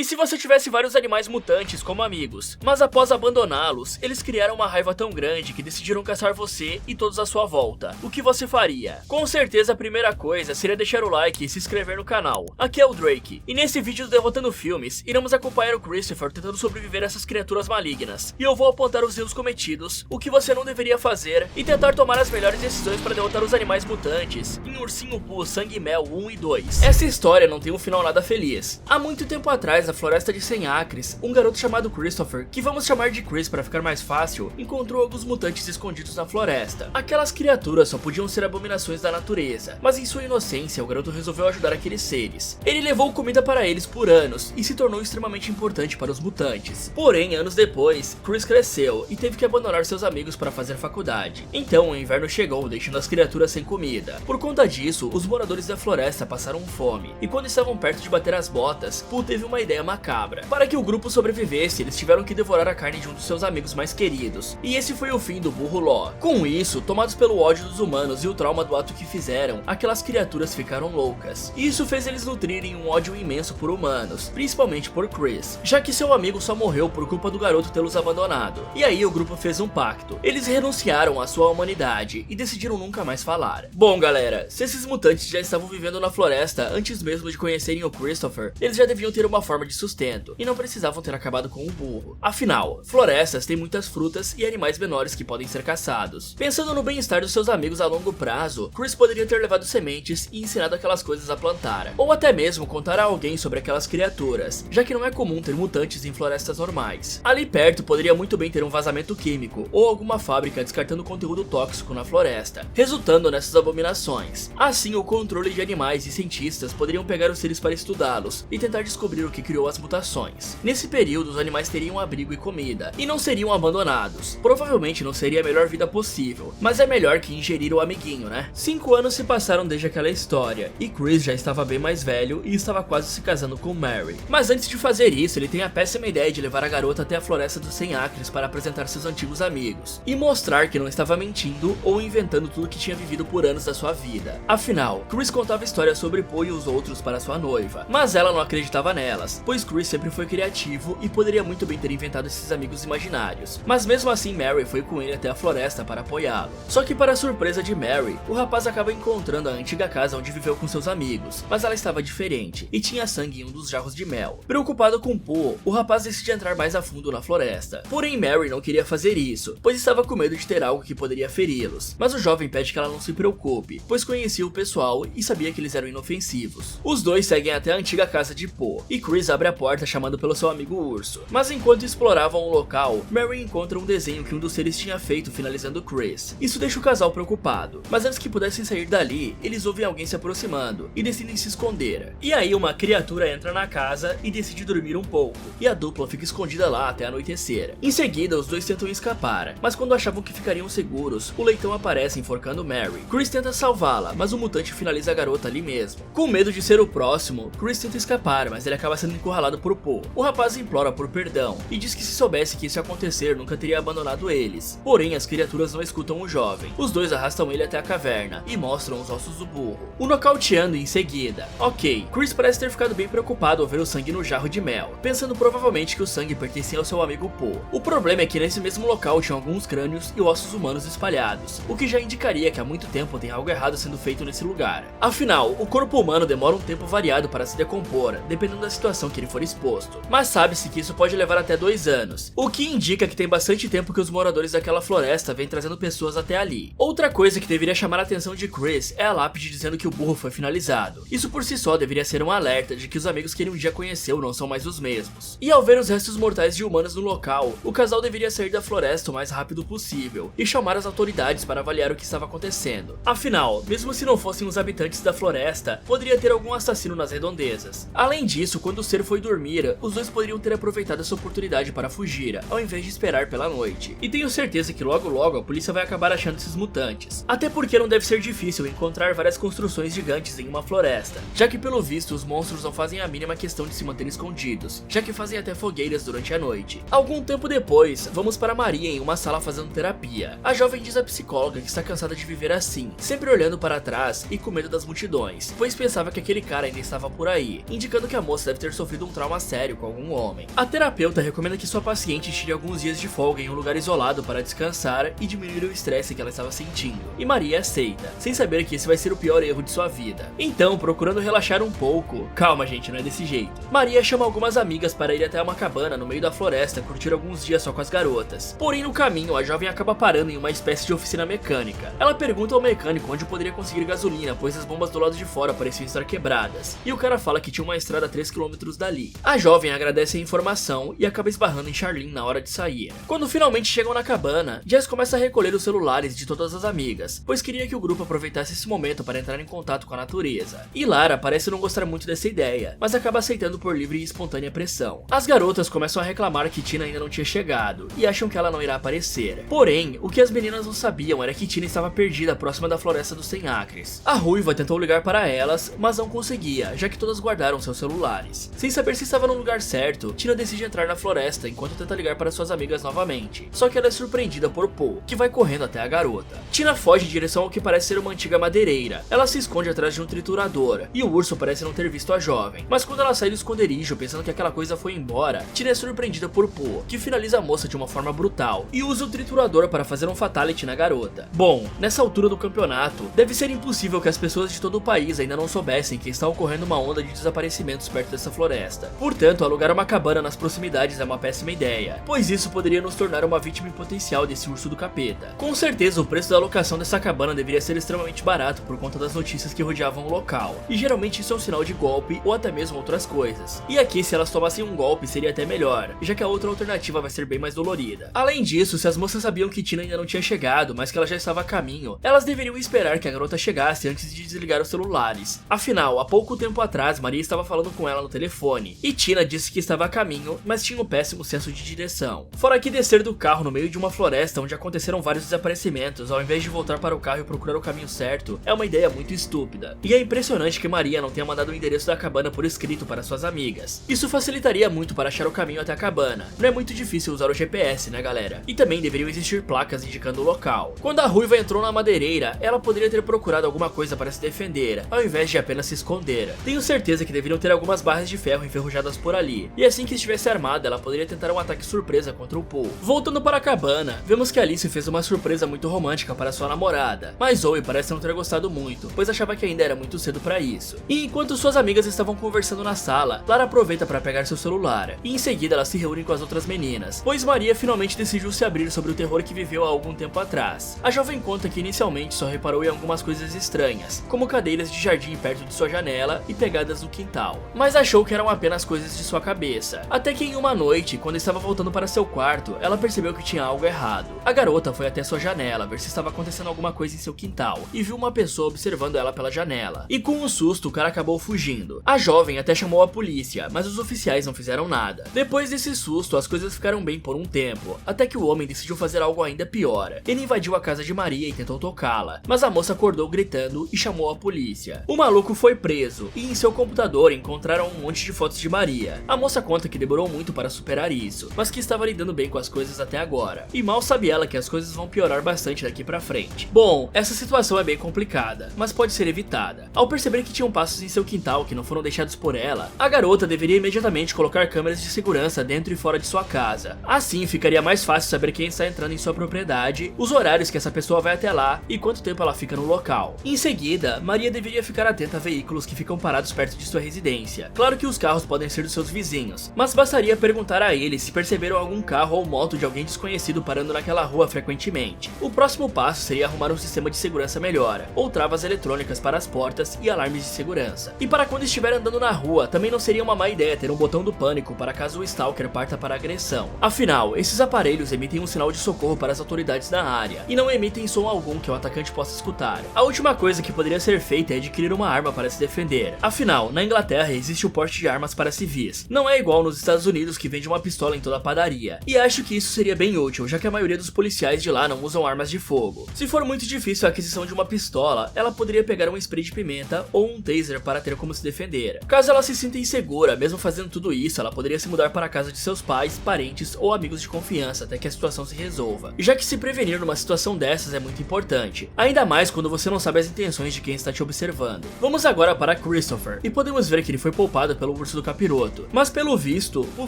E se você tivesse vários animais mutantes como amigos, mas após abandoná-los, eles criaram uma raiva tão grande que decidiram caçar você e todos à sua volta, o que você faria? Com certeza a primeira coisa seria deixar o like e se inscrever no canal. Aqui é o Drake, e nesse vídeo do Derrotando Filmes, iremos acompanhar o Christopher tentando sobreviver a essas criaturas malignas, e eu vou apontar os erros cometidos, o que você não deveria fazer, e tentar tomar as melhores decisões para derrotar os animais mutantes em Ursinho Pooh Sangue e Mel 1 e 2. Essa história não tem um final nada feliz. Há muito tempo atrás, na floresta de 100 acres, um garoto chamado Christopher, que vamos chamar de Chris para ficar mais fácil, encontrou alguns mutantes escondidos na floresta. Aquelas criaturas só podiam ser abominações da natureza, mas em sua inocência o garoto resolveu ajudar aqueles seres. Ele levou comida para eles por anos e se tornou extremamente importante para os mutantes. Porém, anos depois, Chris cresceu e teve que abandonar seus amigos para fazer faculdade. Então o inverno chegou, deixando as criaturas sem comida. Por conta disso, os moradores da floresta passaram fome, e quando estavam perto de bater as botas, Pooh teve uma ideia macabra. Para que o grupo sobrevivesse, eles tiveram que devorar a carne de um dos seus amigos mais queridos, e esse foi o fim do burro Ló. Com isso, tomados pelo ódio dos humanos e o trauma do ato que fizeram, aquelas criaturas ficaram loucas. E isso fez eles nutrirem um ódio imenso por humanos, principalmente por Chris, já que seu amigo só morreu por culpa do garoto tê-los abandonado. E aí o grupo fez um pacto. Eles renunciaram à sua humanidade e decidiram nunca mais falar. Bom galera, se esses mutantes já estavam vivendo na floresta antes mesmo de conhecerem o Christopher, eles já deviam ter uma forma de sustento, e não precisavam ter acabado com o burro. Afinal, florestas têm muitas frutas e animais menores que podem ser caçados. Pensando no bem-estar dos seus amigos a longo prazo, Chris poderia ter levado sementes e ensinado aquelas coisas a plantar, ou até mesmo contar a alguém sobre aquelas criaturas, já que não é comum ter mutantes em florestas normais. Ali perto poderia muito bem ter um vazamento químico, ou alguma fábrica descartando conteúdo tóxico na floresta, resultando nessas abominações. Assim, o controle de animais e cientistas poderiam pegar os seres para estudá-los e tentar descobrir o que criou as mutações. Nesse período, os animais teriam abrigo e comida, e não seriam abandonados. Provavelmente não seria a melhor vida possível, mas é melhor que ingerir o amiguinho, né? 5 anos se passaram desde aquela história, e Chris já estava bem mais velho e estava quase se casando com Mary. Mas antes de fazer isso, ele tem a péssima ideia de levar a garota até a floresta dos 100 acres para apresentar seus antigos amigos, e mostrar que não estava mentindo ou inventando tudo que tinha vivido por anos da sua vida. Afinal, Chris contava histórias sobre Pooh e os outros para sua noiva, mas ela não acreditava nelas, pois Chris sempre foi criativo e poderia muito bem ter inventado esses amigos imaginários. Mas mesmo assim, Mary foi com ele até a floresta para apoiá-lo. Só que para a surpresa de Mary, o rapaz acaba encontrando a antiga casa onde viveu com seus amigos, mas ela estava diferente e tinha sangue em um dos jarros de mel. Preocupado com Pooh, o rapaz decide entrar mais a fundo na floresta. Porém, Mary não queria fazer isso, pois estava com medo de ter algo que poderia feri-los. Mas o jovem pede que ela não se preocupe, pois conhecia o pessoal e sabia que eles eram inofensivos. Os dois seguem até a antiga casa de Pooh, e Chris abre a porta chamando pelo seu amigo urso. Mas enquanto exploravam o local, Mary encontra um desenho que um dos seres tinha feito finalizando Chris. Isso deixa o casal preocupado, mas antes que pudessem sair dali, eles ouvem alguém se aproximando e decidem se esconder. E aí uma criatura entra na casa e decide dormir um pouco, e a dupla fica escondida lá até anoitecer. Em seguida, os dois tentam escapar, mas quando achavam que ficariam seguros, o leitão aparece enforcando Mary. Chris tenta salvá-la, mas o mutante finaliza a garota ali mesmo. Com medo de ser o próximo, Chris tenta escapar, mas ele acaba sendo encurralado por Pooh. O rapaz implora por perdão e diz que se soubesse que isso ia acontecer, nunca teria abandonado eles. Porém, as criaturas não escutam o jovem. Os dois arrastam ele até a caverna e mostram os ossos do burro, o nocauteando em seguida. Ok, Chris parece ter ficado bem preocupado ao ver o sangue no jarro de mel, pensando provavelmente que o sangue pertencia ao seu amigo Pooh. O problema é que nesse mesmo local tinham alguns crânios e ossos humanos espalhados, o que já indicaria que há muito tempo tem algo errado sendo feito nesse lugar. Afinal, o corpo humano demora um tempo variado para se decompor, dependendo da situação que ele for exposto, mas sabe-se que isso pode levar até 2 anos, o que indica que tem bastante tempo que os moradores daquela floresta vêm trazendo pessoas até ali. Outra coisa que deveria chamar a atenção de Chris é a lápide dizendo que o burro foi finalizado. Isso por si só deveria ser um alerta de que os amigos que ele um dia conheceu não são mais os mesmos. E ao ver os restos mortais de humanos no local, o casal deveria sair da floresta o mais rápido possível e chamar as autoridades para avaliar o que estava acontecendo. Afinal, mesmo se não fossem os habitantes da floresta, poderia ter algum assassino nas redondezas. Além disso, quando o ser foi dormir, os dois poderiam ter aproveitado essa oportunidade para fugir, ao invés de esperar pela noite. E tenho certeza que logo logo a polícia vai acabar achando esses mutantes. Até porque não deve ser difícil encontrar várias construções gigantes em uma floresta, já que pelo visto os monstros não fazem a mínima questão de se manter escondidos, já que fazem até fogueiras durante a noite. Algum tempo depois, vamos para Maria em uma sala fazendo terapia. A jovem diz à psicóloga que está cansada de viver assim, sempre olhando para trás e com medo das multidões, pois pensava que aquele cara ainda estava por aí, indicando que a moça deve ter sofrido sofrido um trauma sério com algum homem. A terapeuta recomenda que sua paciente tire alguns dias de folga em um lugar isolado para descansar e diminuir o estresse que ela estava sentindo. E Maria aceita, sem saber que esse vai ser o pior erro de sua vida. Então, procurando relaxar um pouco, calma gente, não é desse jeito, Maria chama algumas amigas para ir até uma cabana no meio da floresta curtir alguns dias só com as garotas. Porém, no caminho, a jovem acaba parando em uma espécie de oficina mecânica. Ela pergunta ao mecânico onde poderia conseguir gasolina, pois as bombas do lado de fora pareciam estar quebradas, e o cara fala que tinha uma estrada a 3 km dali. A jovem agradece a informação e acaba esbarrando em Charlene na hora de sair. Quando finalmente chegam na cabana, Jess começa a recolher os celulares de todas as amigas, pois queria que o grupo aproveitasse esse momento para entrar em contato com a natureza. E Lara parece não gostar muito dessa ideia, mas acaba aceitando por livre e espontânea pressão. As garotas começam a reclamar que Tina ainda não tinha chegado, e acham que ela não irá aparecer. Porém, o que as meninas não sabiam era que Tina estava perdida próxima da floresta dos 100 acres. A ruiva tentou ligar para elas, mas não conseguia, já que todas guardaram seus celulares. Sem saber se estava no lugar certo, Tina decide entrar na floresta enquanto tenta ligar para suas amigas novamente. Só que ela é surpreendida por Paul, que vai correndo até a garota. Tina foge em direção ao que parece ser uma antiga madeireira. Ela se esconde atrás de um triturador, e o urso parece não ter visto a jovem. Mas quando ela sai do esconderijo pensando que aquela coisa foi embora, Tina é surpreendida por Paul, que finaliza a moça de uma forma brutal, e usa o triturador para fazer um fatality na garota. Bom, nessa altura do campeonato, deve ser impossível que as pessoas de todo o país ainda não soubessem que está ocorrendo uma onda de desaparecimentos perto dessa floresta. Portanto, alugar uma cabana nas proximidades é uma péssima ideia, pois isso poderia nos tornar uma vítima potencial desse urso do capeta. Com certeza, o preço da locação dessa cabana deveria ser extremamente barato por conta das notícias que rodeavam o local, e geralmente isso é um sinal de golpe ou até mesmo outras coisas. E aqui, se elas tomassem um golpe, seria até melhor, já que a outra alternativa vai ser bem mais dolorida. Além disso, se as moças sabiam que Tina ainda não tinha chegado, mas que ela já estava a caminho, elas deveriam esperar que a garota chegasse antes de desligar os celulares. Afinal, há pouco tempo atrás, Maria estava falando com ela no telefone, e Tina disse que estava a caminho, mas tinha um péssimo senso de direção. Fora que descer do carro no meio de uma floresta onde aconteceram vários desaparecimentos, ao invés de voltar para o carro e procurar o caminho certo, é uma ideia muito estúpida. E é impressionante que Maria não tenha mandado o endereço da cabana por escrito para suas amigas. Isso facilitaria muito para achar o caminho até a cabana. Não é muito difícil usar o GPS, né galera? E também deveriam existir placas indicando o local. Quando a ruiva entrou na madeireira, ela poderia ter procurado alguma coisa para se defender, ao invés de apenas se esconder. Tenho certeza que deveriam ter algumas barras de ferro enferrujadas por ali, e assim que estivesse armada, ela poderia tentar um ataque surpresa contra o Paul. Voltando para a cabana, vemos que Alice fez uma surpresa muito romântica para sua namorada, mas Zoe parece não ter gostado muito, pois achava que ainda era muito cedo para isso. E enquanto suas amigas estavam conversando na sala, Lara aproveita para pegar seu celular, e em seguida ela se reúne com as outras meninas, pois Maria finalmente decidiu se abrir sobre o terror que viveu há algum tempo atrás. A jovem conta que inicialmente só reparou em algumas coisas estranhas, como cadeiras de jardim perto de sua janela e pegadas no quintal, mas achou que eram apenas coisas de sua cabeça. Até que em uma noite, quando estava voltando para seu quarto, ela percebeu que tinha algo errado. A garota foi até sua janela ver se estava acontecendo alguma coisa em seu quintal, e viu uma pessoa observando ela pela janela. E com um susto, o cara acabou fugindo. A jovem até chamou a polícia, mas os oficiais não fizeram nada. Depois desse susto, as coisas ficaram bem por um tempo, até que o homem decidiu fazer algo ainda pior. Ele invadiu a casa de Maria e tentou tocá-la, mas a moça acordou gritando e chamou a polícia. O maluco foi preso, e em seu computador encontraram um monte de fotos de Maria. A moça conta que demorou muito para superar isso, mas que estava lidando bem com as coisas até agora. E mal sabe ela que as coisas vão piorar bastante daqui pra frente. Bom, essa situação é bem complicada, mas pode ser evitada. Ao perceber que tinham passos em seu quintal que não foram deixados por ela, a garota deveria imediatamente colocar câmeras de segurança dentro e fora de sua casa. Assim ficaria mais fácil saber quem está entrando em sua propriedade, os horários que essa pessoa vai até lá e quanto tempo ela fica no local. Em seguida, Maria deveria ficar atenta a veículos que ficam parados perto de sua residência. Claro que os carros podem ser dos seus vizinhos, mas bastaria perguntar a eles se perceberam algum carro ou moto de alguém desconhecido parando naquela rua frequentemente. O próximo passo seria arrumar um sistema de segurança melhor, ou travas eletrônicas para as portas e alarmes de segurança. E para quando estiver andando na rua, também não seria uma má ideia ter um botão do pânico para caso o stalker parta para a agressão. Afinal, esses aparelhos emitem um sinal de socorro para as autoridades da área, e não emitem som algum que o atacante possa escutar. A última coisa que poderia ser feita é adquirir uma arma para se defender. Afinal, na Inglaterra existe o porte de armas para civis. Não é igual nos Estados Unidos que vende uma pistola em toda a padaria. E acho que isso seria bem útil, já que a maioria dos policiais de lá não usam armas de fogo. Se for muito difícil a aquisição de uma pistola, ela poderia pegar um spray de pimenta ou um taser para ter como se defender. Caso ela se sinta insegura, mesmo fazendo tudo isso, ela poderia se mudar para a casa de seus pais, parentes ou amigos de confiança até que a situação se resolva. Já que se prevenir numa situação dessas é muito importante, ainda mais quando você não sabe as intenções de quem está te observando. Vamos agora para Christopher, e podemos ver que ele foi poupado pelo o urso do capiroto. Mas pelo visto, Pooh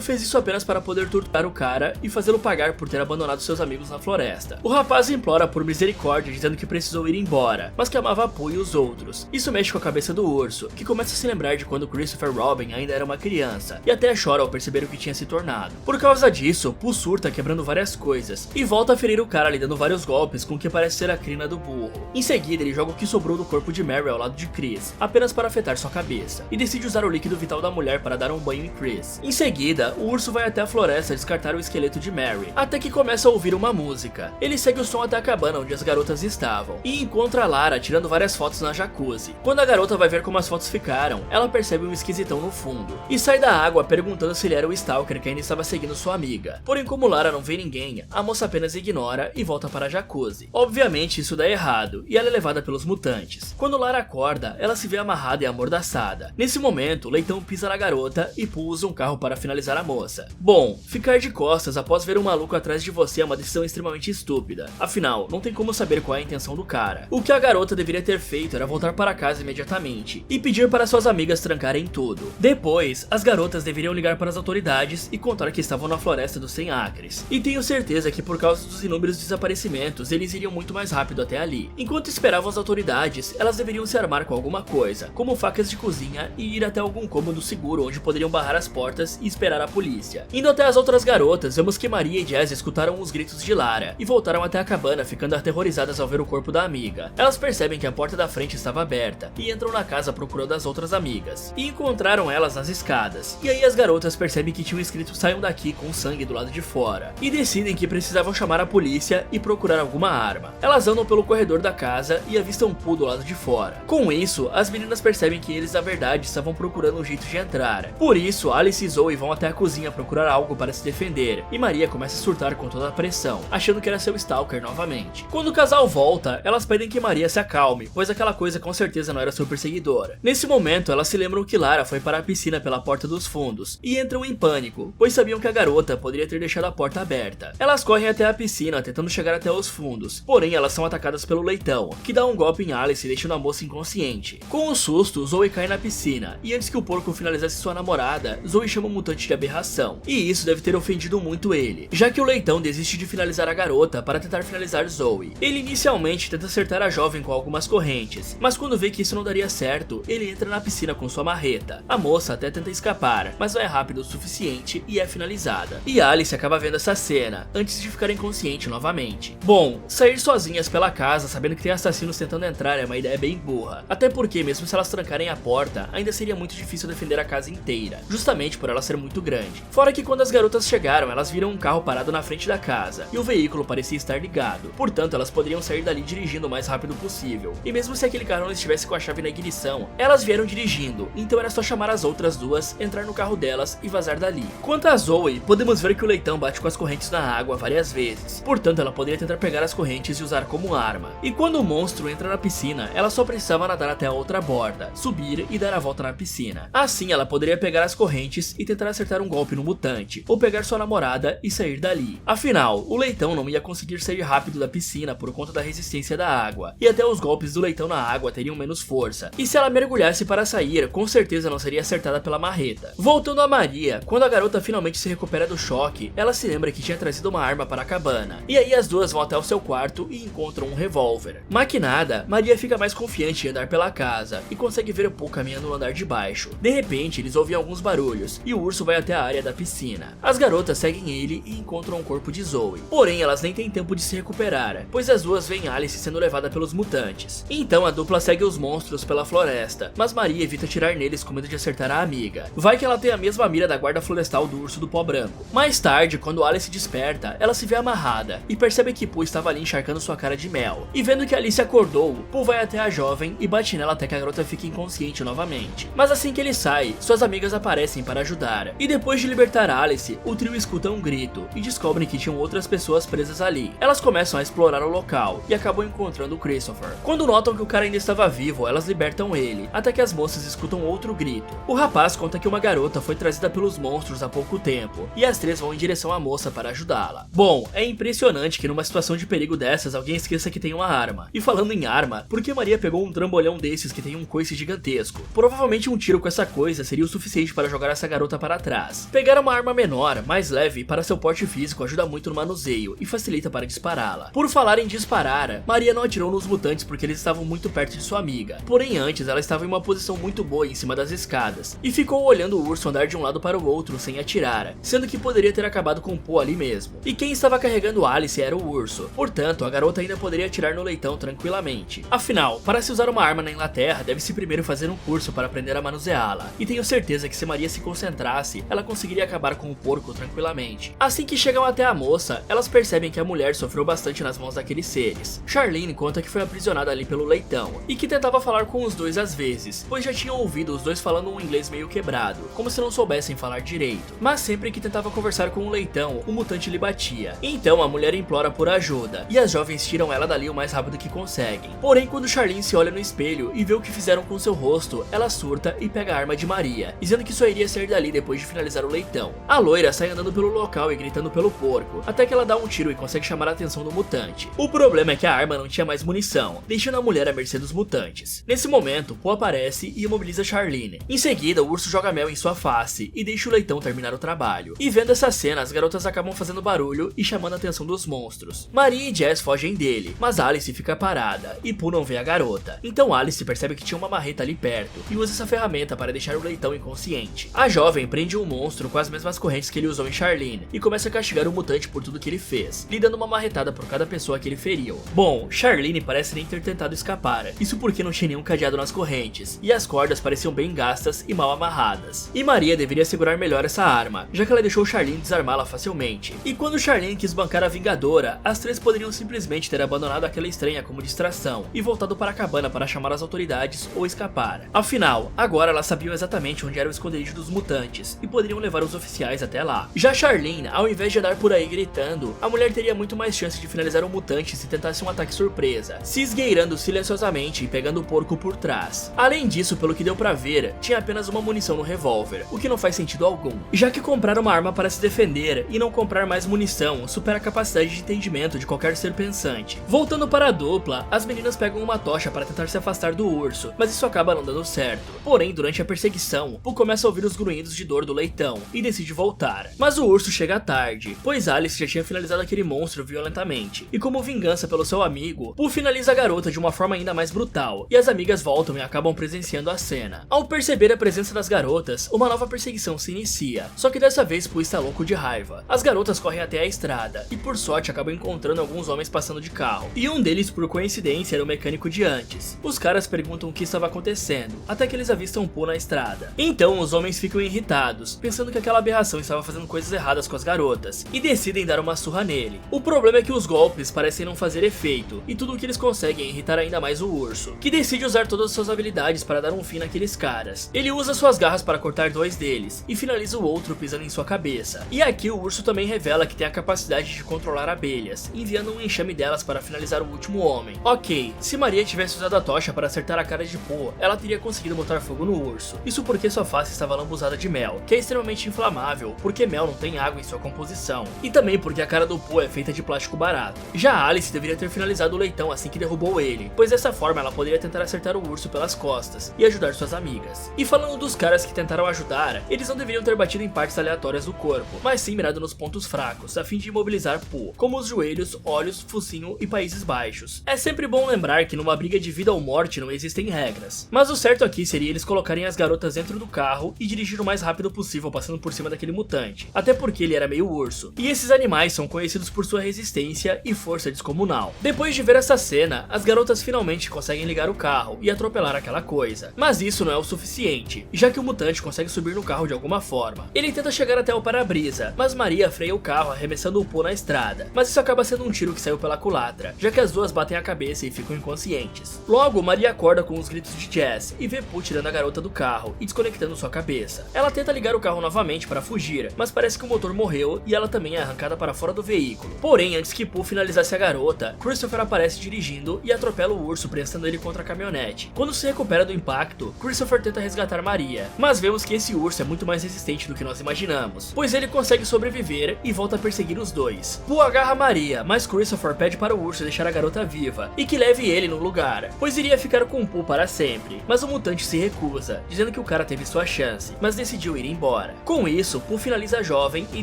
fez isso apenas para poder torturar o cara e fazê-lo pagar por ter abandonado seus amigos na floresta. O rapaz implora por misericórdia, dizendo que precisou ir embora, mas que amava Pooh e os outros. Isso mexe com a cabeça do urso, que começa a se lembrar de quando Christopher Robin ainda era uma criança, e até chora ao perceber o que tinha se tornado. Por causa disso, Pooh surta quebrando várias coisas, e volta a ferir o cara lhe dando vários golpes com o que parece ser a crina do burro. Em seguida, ele joga o que sobrou do corpo de Mary ao lado de Chris, apenas para afetar sua cabeça, e decide usar o líquido vital da mulher para dar um banho em Chris. Em seguida, o urso vai até a floresta descartar o esqueleto de Mary, até que começa a ouvir uma música. Ele segue o som até a cabana onde as garotas estavam, e encontra a Lara tirando várias fotos na jacuzzi. Quando a garota vai ver como as fotos ficaram, ela percebe um esquisitão no fundo, e sai da água perguntando se ele era o Stalker que ainda estava seguindo sua amiga. Porém, como Lara não vê ninguém, a moça apenas ignora e volta para a jacuzzi. Obviamente isso dá errado, e ela é levada pelos mutantes. Quando Lara acorda, ela se vê amarrada e amordaçada. Nesse momento, Leitão pisa na garota e Pooh usa um carro para finalizar a moça. Bom, ficar de costas após ver um maluco atrás de você é uma decisão extremamente estúpida. Afinal, não tem como saber qual é a intenção do cara. O que a garota deveria ter feito era voltar para casa imediatamente e pedir para suas amigas trancarem tudo. Depois, as garotas deveriam ligar para as autoridades e contar que estavam na floresta dos 100 acres. E tenho certeza que por causa dos inúmeros desaparecimentos, eles iriam muito mais rápido até ali. Enquanto esperavam as autoridades, elas deveriam se armar com alguma coisa, como facas de cozinha, e ir até algum cômodo seguro onde poderiam barrar as portas e esperar a polícia. Indo até as outras garotas, vemos que Maria e Jazz escutaram os gritos de Lara e voltaram até a cabana, ficando aterrorizadas ao ver o corpo da amiga. Elas percebem que a porta da frente estava aberta e entram na casa procurando as outras amigas, e encontraram elas nas escadas. E aí as garotas percebem que tinham escrito "saiam daqui" com sangue do lado de fora, e decidem que precisavam chamar a polícia e procurar alguma arma. Elas andam pelo corredor da casa e avistam Pooh do lado de fora. Com isso, as meninas percebem que eles na verdade estavam procurando um jeito de entrar. Por isso, Alice e Zoe vão até a cozinha procurar algo para se defender, e Maria começa a surtar com toda a pressão, achando que era seu Stalker novamente. Quando o casal volta, elas pedem que Maria se acalme, pois aquela coisa com certeza não era seu perseguidor. Nesse momento, elas se lembram que Lara foi para a piscina pela porta dos fundos, e entram em pânico, pois sabiam que a garota poderia ter deixado a porta aberta. Elas correm até a piscina, tentando chegar até os fundos, porém elas são atacadas pelo Leitão, que dá um golpe em Alice, deixando a moça inconsciente. Com um susto, Zoe cai na piscina, e antes que o porco finalizasse sua namorada, Zoe chama o mutante de aberração, e isso deve ter ofendido muito ele, já que o Leitão desiste de finalizar a garota para tentar finalizar Zoe. Ele inicialmente tenta acertar a jovem com algumas correntes, mas quando vê que isso não daria certo, ele entra na piscina com sua marreta. A moça até tenta escapar, mas não é rápido o suficiente e é finalizada. E Alice acaba vendo essa cena, antes de ficar inconsciente novamente. Bom, sair sozinhas pela casa sabendo que tem assassinos tentando entrar é uma ideia bem burra, até porque mesmo se elas trancarem a porta, ainda seria muito difícil defender a casa inteira, justamente por ela ser muito grande. Fora que quando as garotas chegaram, elas viram um carro parado na frente da casa, e o veículo parecia estar ligado, portanto elas poderiam sair dali dirigindo o mais rápido possível. E mesmo se aquele carro não estivesse com a chave na ignição, elas vieram dirigindo, então era só chamar as outras duas, entrar no carro delas e vazar dali. Quanto a Zoe, podemos ver que o Leitão bate com as correntes na água várias vezes, portanto ela poderia tentar pegar as correntes e usar como arma. E quando o monstro entra na piscina, ela só precisava nadar até a outra borda, subir e dar a volta na piscina. Assim ela poderia pegar as correntes e tentar acertar um golpe no mutante, ou pegar sua namorada e sair dali. Afinal, o Leitão não ia conseguir sair rápido da piscina por conta da resistência da água, e até os golpes do Leitão na água teriam menos força, e se ela mergulhasse para sair, com certeza não seria acertada pela marreta. Voltando a Maria, quando a garota finalmente se recupera do choque, ela se lembra que tinha trazido uma arma para a cabana, e aí as duas vão até o seu quarto e encontram um revólver. Maquinada, Maria fica mais confiante em andar pela casa, e consegue ver o Pooh caminhando no andar de baixo. De repente, eles ouvem alguns barulhos, e o urso vai até a área da piscina. As garotas seguem ele e encontram o corpo de Zoe, porém elas nem têm tempo de se recuperar, pois as duas veem Alice sendo levada pelos mutantes. Então a dupla segue os monstros pela floresta, mas Maria evita atirar neles com medo de acertar a amiga. Vai que ela tem a mesma mira da guarda florestal do urso do pó branco. Mais tarde, quando Alice desperta, ela se vê amarrada e percebe que Pooh estava ali encharcando sua cara de mel. E vendo que Alice acordou, Pooh vai até a jovem e bate nela até que a garota fique inconsciente novamente. Mas assim que ele sai, suas amigas aparecem para ajudar. E depois de libertar Alice, o trio escuta um grito e descobrem que tinham outras pessoas presas ali. Elas começam a explorar o local e acabam encontrando o Christopher. Quando notam que o cara ainda estava vivo, elas libertam ele, até que as moças escutam outro grito. O rapaz conta que uma garota foi trazida pelos monstros há pouco tempo, e as três vão em direção à moça para ajudá-la. Bom, é impressionante que numa situação de perigo dessas, alguém esqueça que tem uma arma. E falando em arma, por que Maria pegou um trambolhão desses que tem um coice gigantesco? Provavelmente um tiro com essa coisa coisa seria o suficiente para jogar essa garota para trás. Pegar uma arma menor, mais leve para seu porte físico ajuda muito no manuseio e facilita para dispará-la. Por falar em disparar, Maria não atirou nos mutantes porque eles estavam muito perto de sua amiga. Porém antes ela estava em uma posição muito boa em cima das escadas e ficou olhando o urso andar de um lado para o outro sem atirar, sendo que poderia ter acabado com o Pooh ali mesmo. E quem estava carregando Alice era o urso, portanto a garota ainda poderia atirar no leitão tranquilamente. Afinal, para se usar uma arma na Inglaterra, deve-se primeiro fazer um curso para aprender a manuseá-la, e tenho certeza que se Maria se concentrasse, ela conseguiria acabar com o porco tranquilamente. Assim que chegam até a moça, elas percebem que a mulher sofreu bastante nas mãos daqueles seres. Charlene conta que foi aprisionada ali pelo leitão, e que tentava falar com os dois às vezes, pois já tinham ouvido os dois falando um inglês meio quebrado, como se não soubessem falar direito. Mas sempre que tentava conversar com o leitão, o mutante lhe batia. Então a mulher implora por ajuda, e as jovens tiram ela dali o mais rápido que conseguem. Porém, quando Charlene se olha no espelho e vê o que fizeram com seu rosto, ela surta e pega a arma de Maria, dizendo que só iria sair dali depois de finalizar o leitão. A loira sai andando pelo local e gritando pelo porco, até que ela dá um tiro e consegue chamar a atenção do mutante. O problema é que a arma não tinha mais munição, deixando a mulher à mercê dos mutantes. Nesse momento, Pooh aparece e imobiliza Charlene. Em seguida, o urso joga mel em sua face e deixa o leitão terminar o trabalho. E vendo essa cena, as garotas acabam fazendo barulho e chamando a atenção dos monstros. Maria e Jess fogem dele, mas Alice fica parada e Pooh não vê a garota. Então Alice percebe que tinha uma marreta ali perto e usa essa ferramenta para deixar o leitão inconsciente. A jovem prende um monstro com as mesmas correntes que ele usou em Charlene e começa a castigar o mutante por tudo que ele fez, lhe dando uma marretada por cada pessoa que ele feriu. Bom, Charlene parece nem ter tentado escapar, isso porque não tinha nenhum cadeado nas correntes, e as cordas pareciam bem gastas e mal amarradas. E Maria deveria segurar melhor essa arma, já que ela deixou Charlene desarmá-la facilmente. E quando Charlene quis bancar a Vingadora, as três poderiam simplesmente ter abandonado aquela estranha como distração e voltado para a cabana para chamar as autoridades ou escapar. Afinal, agora elas sabiam exatamente onde era o esconderijo dos mutantes e poderiam levar os oficiais até lá. Já Charlene, ao invés de andar por aí gritando, a mulher teria muito mais chance de finalizar o mutante se tentasse um ataque surpresa, se esgueirando silenciosamente e pegando o porco por trás. Além disso, pelo que deu pra ver, tinha apenas uma munição no revólver, o que não faz sentido algum, já que comprar uma arma para se defender e não comprar mais munição supera a capacidade de entendimento de qualquer ser pensante. Voltando para a dupla, as meninas pegam uma tocha para tentar se afastar do urso, mas isso acaba não dando certo. Porém, durante a perseguição, Pooh começa a ouvir os grunhidos de dor do leitão e decide voltar. Mas o urso chega tarde, pois Alice já tinha finalizado aquele monstro violentamente, e como vingança pelo seu amigo, Pooh finaliza a garota de uma forma ainda mais brutal, e as amigas voltam e acabam presenciando a cena. Ao perceber a presença das garotas, uma nova perseguição se inicia, só que dessa vez Pooh está louco de raiva. As garotas correm até a estrada, e por sorte acabam encontrando alguns homens passando de carro, e um deles por coincidência era o mecânico de antes. Os caras perguntam o que estava acontecendo, até que eles avistam Pooh na estrada. Então os homens ficam irritados, pensando que aquela aberração estava fazendo coisas erradas com as garotas, e decidem dar uma surra nele. O problema é que os golpes parecem não fazer efeito, e tudo o que eles conseguem é irritar ainda mais o urso, que decide usar todas as suas habilidades para dar um fim naqueles caras. Ele usa suas garras para cortar dois deles, e finaliza o outro pisando em sua cabeça. E aqui o urso também revela que tem a capacidade de controlar abelhas, enviando um enxame delas para finalizar o último homem. Ok, se Maria tivesse usado a tocha para acertar a cara de Pooh, ela teria conseguido botar fogo no urso. Isso porque sua face estava lambuzada de mel, que é extremamente inflamável, porque mel não tem água em sua composição, e também porque a cara do Pooh é feita de plástico barato. Já Alice deveria ter finalizado o leitão assim que derrubou ele, pois dessa forma ela poderia tentar acertar o urso pelas costas e ajudar suas amigas. E falando dos caras que tentaram ajudar, eles não deveriam ter batido em partes aleatórias do corpo, mas sim mirado nos pontos fracos, a fim de imobilizar Pooh, como os joelhos, olhos, focinho e Países Baixos. É sempre bom lembrar que numa briga de vida ou morte não existem regras, mas o certo aqui seria eles colocarem as garotas dentro do carro e dirigir o mais rápido possível passando por cima daquele mutante, até porque ele era meio urso, e esses animais são conhecidos por sua resistência e força descomunal. Depois de ver essa cena, as garotas finalmente conseguem ligar o carro e atropelar aquela coisa, mas isso não é o suficiente, já que o mutante consegue subir no carro de alguma forma. Ele tenta chegar até o para-brisa, mas Maria freia o carro arremessando o Pooh na estrada, mas isso acaba sendo um tiro que saiu pela culatra, já que as duas batem a cabeça e ficam inconscientes. Logo, Maria acorda com os gritos de Jess e vê Pooh tirando a garota do carro e desconectando sua cabeça. Ela tenta ligar o carro novamente para fugir, mas parece que o motor morreu e ela também é arrancada para fora do veículo. Porém, antes que Pooh finalizasse a garota, Christopher aparece dirigindo e atropela o urso, prensando ele contra a caminhonete. Quando se recupera do impacto, Christopher tenta resgatar Maria, mas vemos que esse urso é muito mais resistente do que nós imaginamos, pois ele consegue sobreviver e volta a perseguir os dois. Pooh agarra Maria, mas Christopher pede para o urso deixar a garota viva e que leve ele no lugar, pois iria ficar com Pooh para sempre, mas o mutante se recusa, dizendo que o cara teve sua chance, mas decidiu ir embora. Com isso, Pooh finaliza a jovem e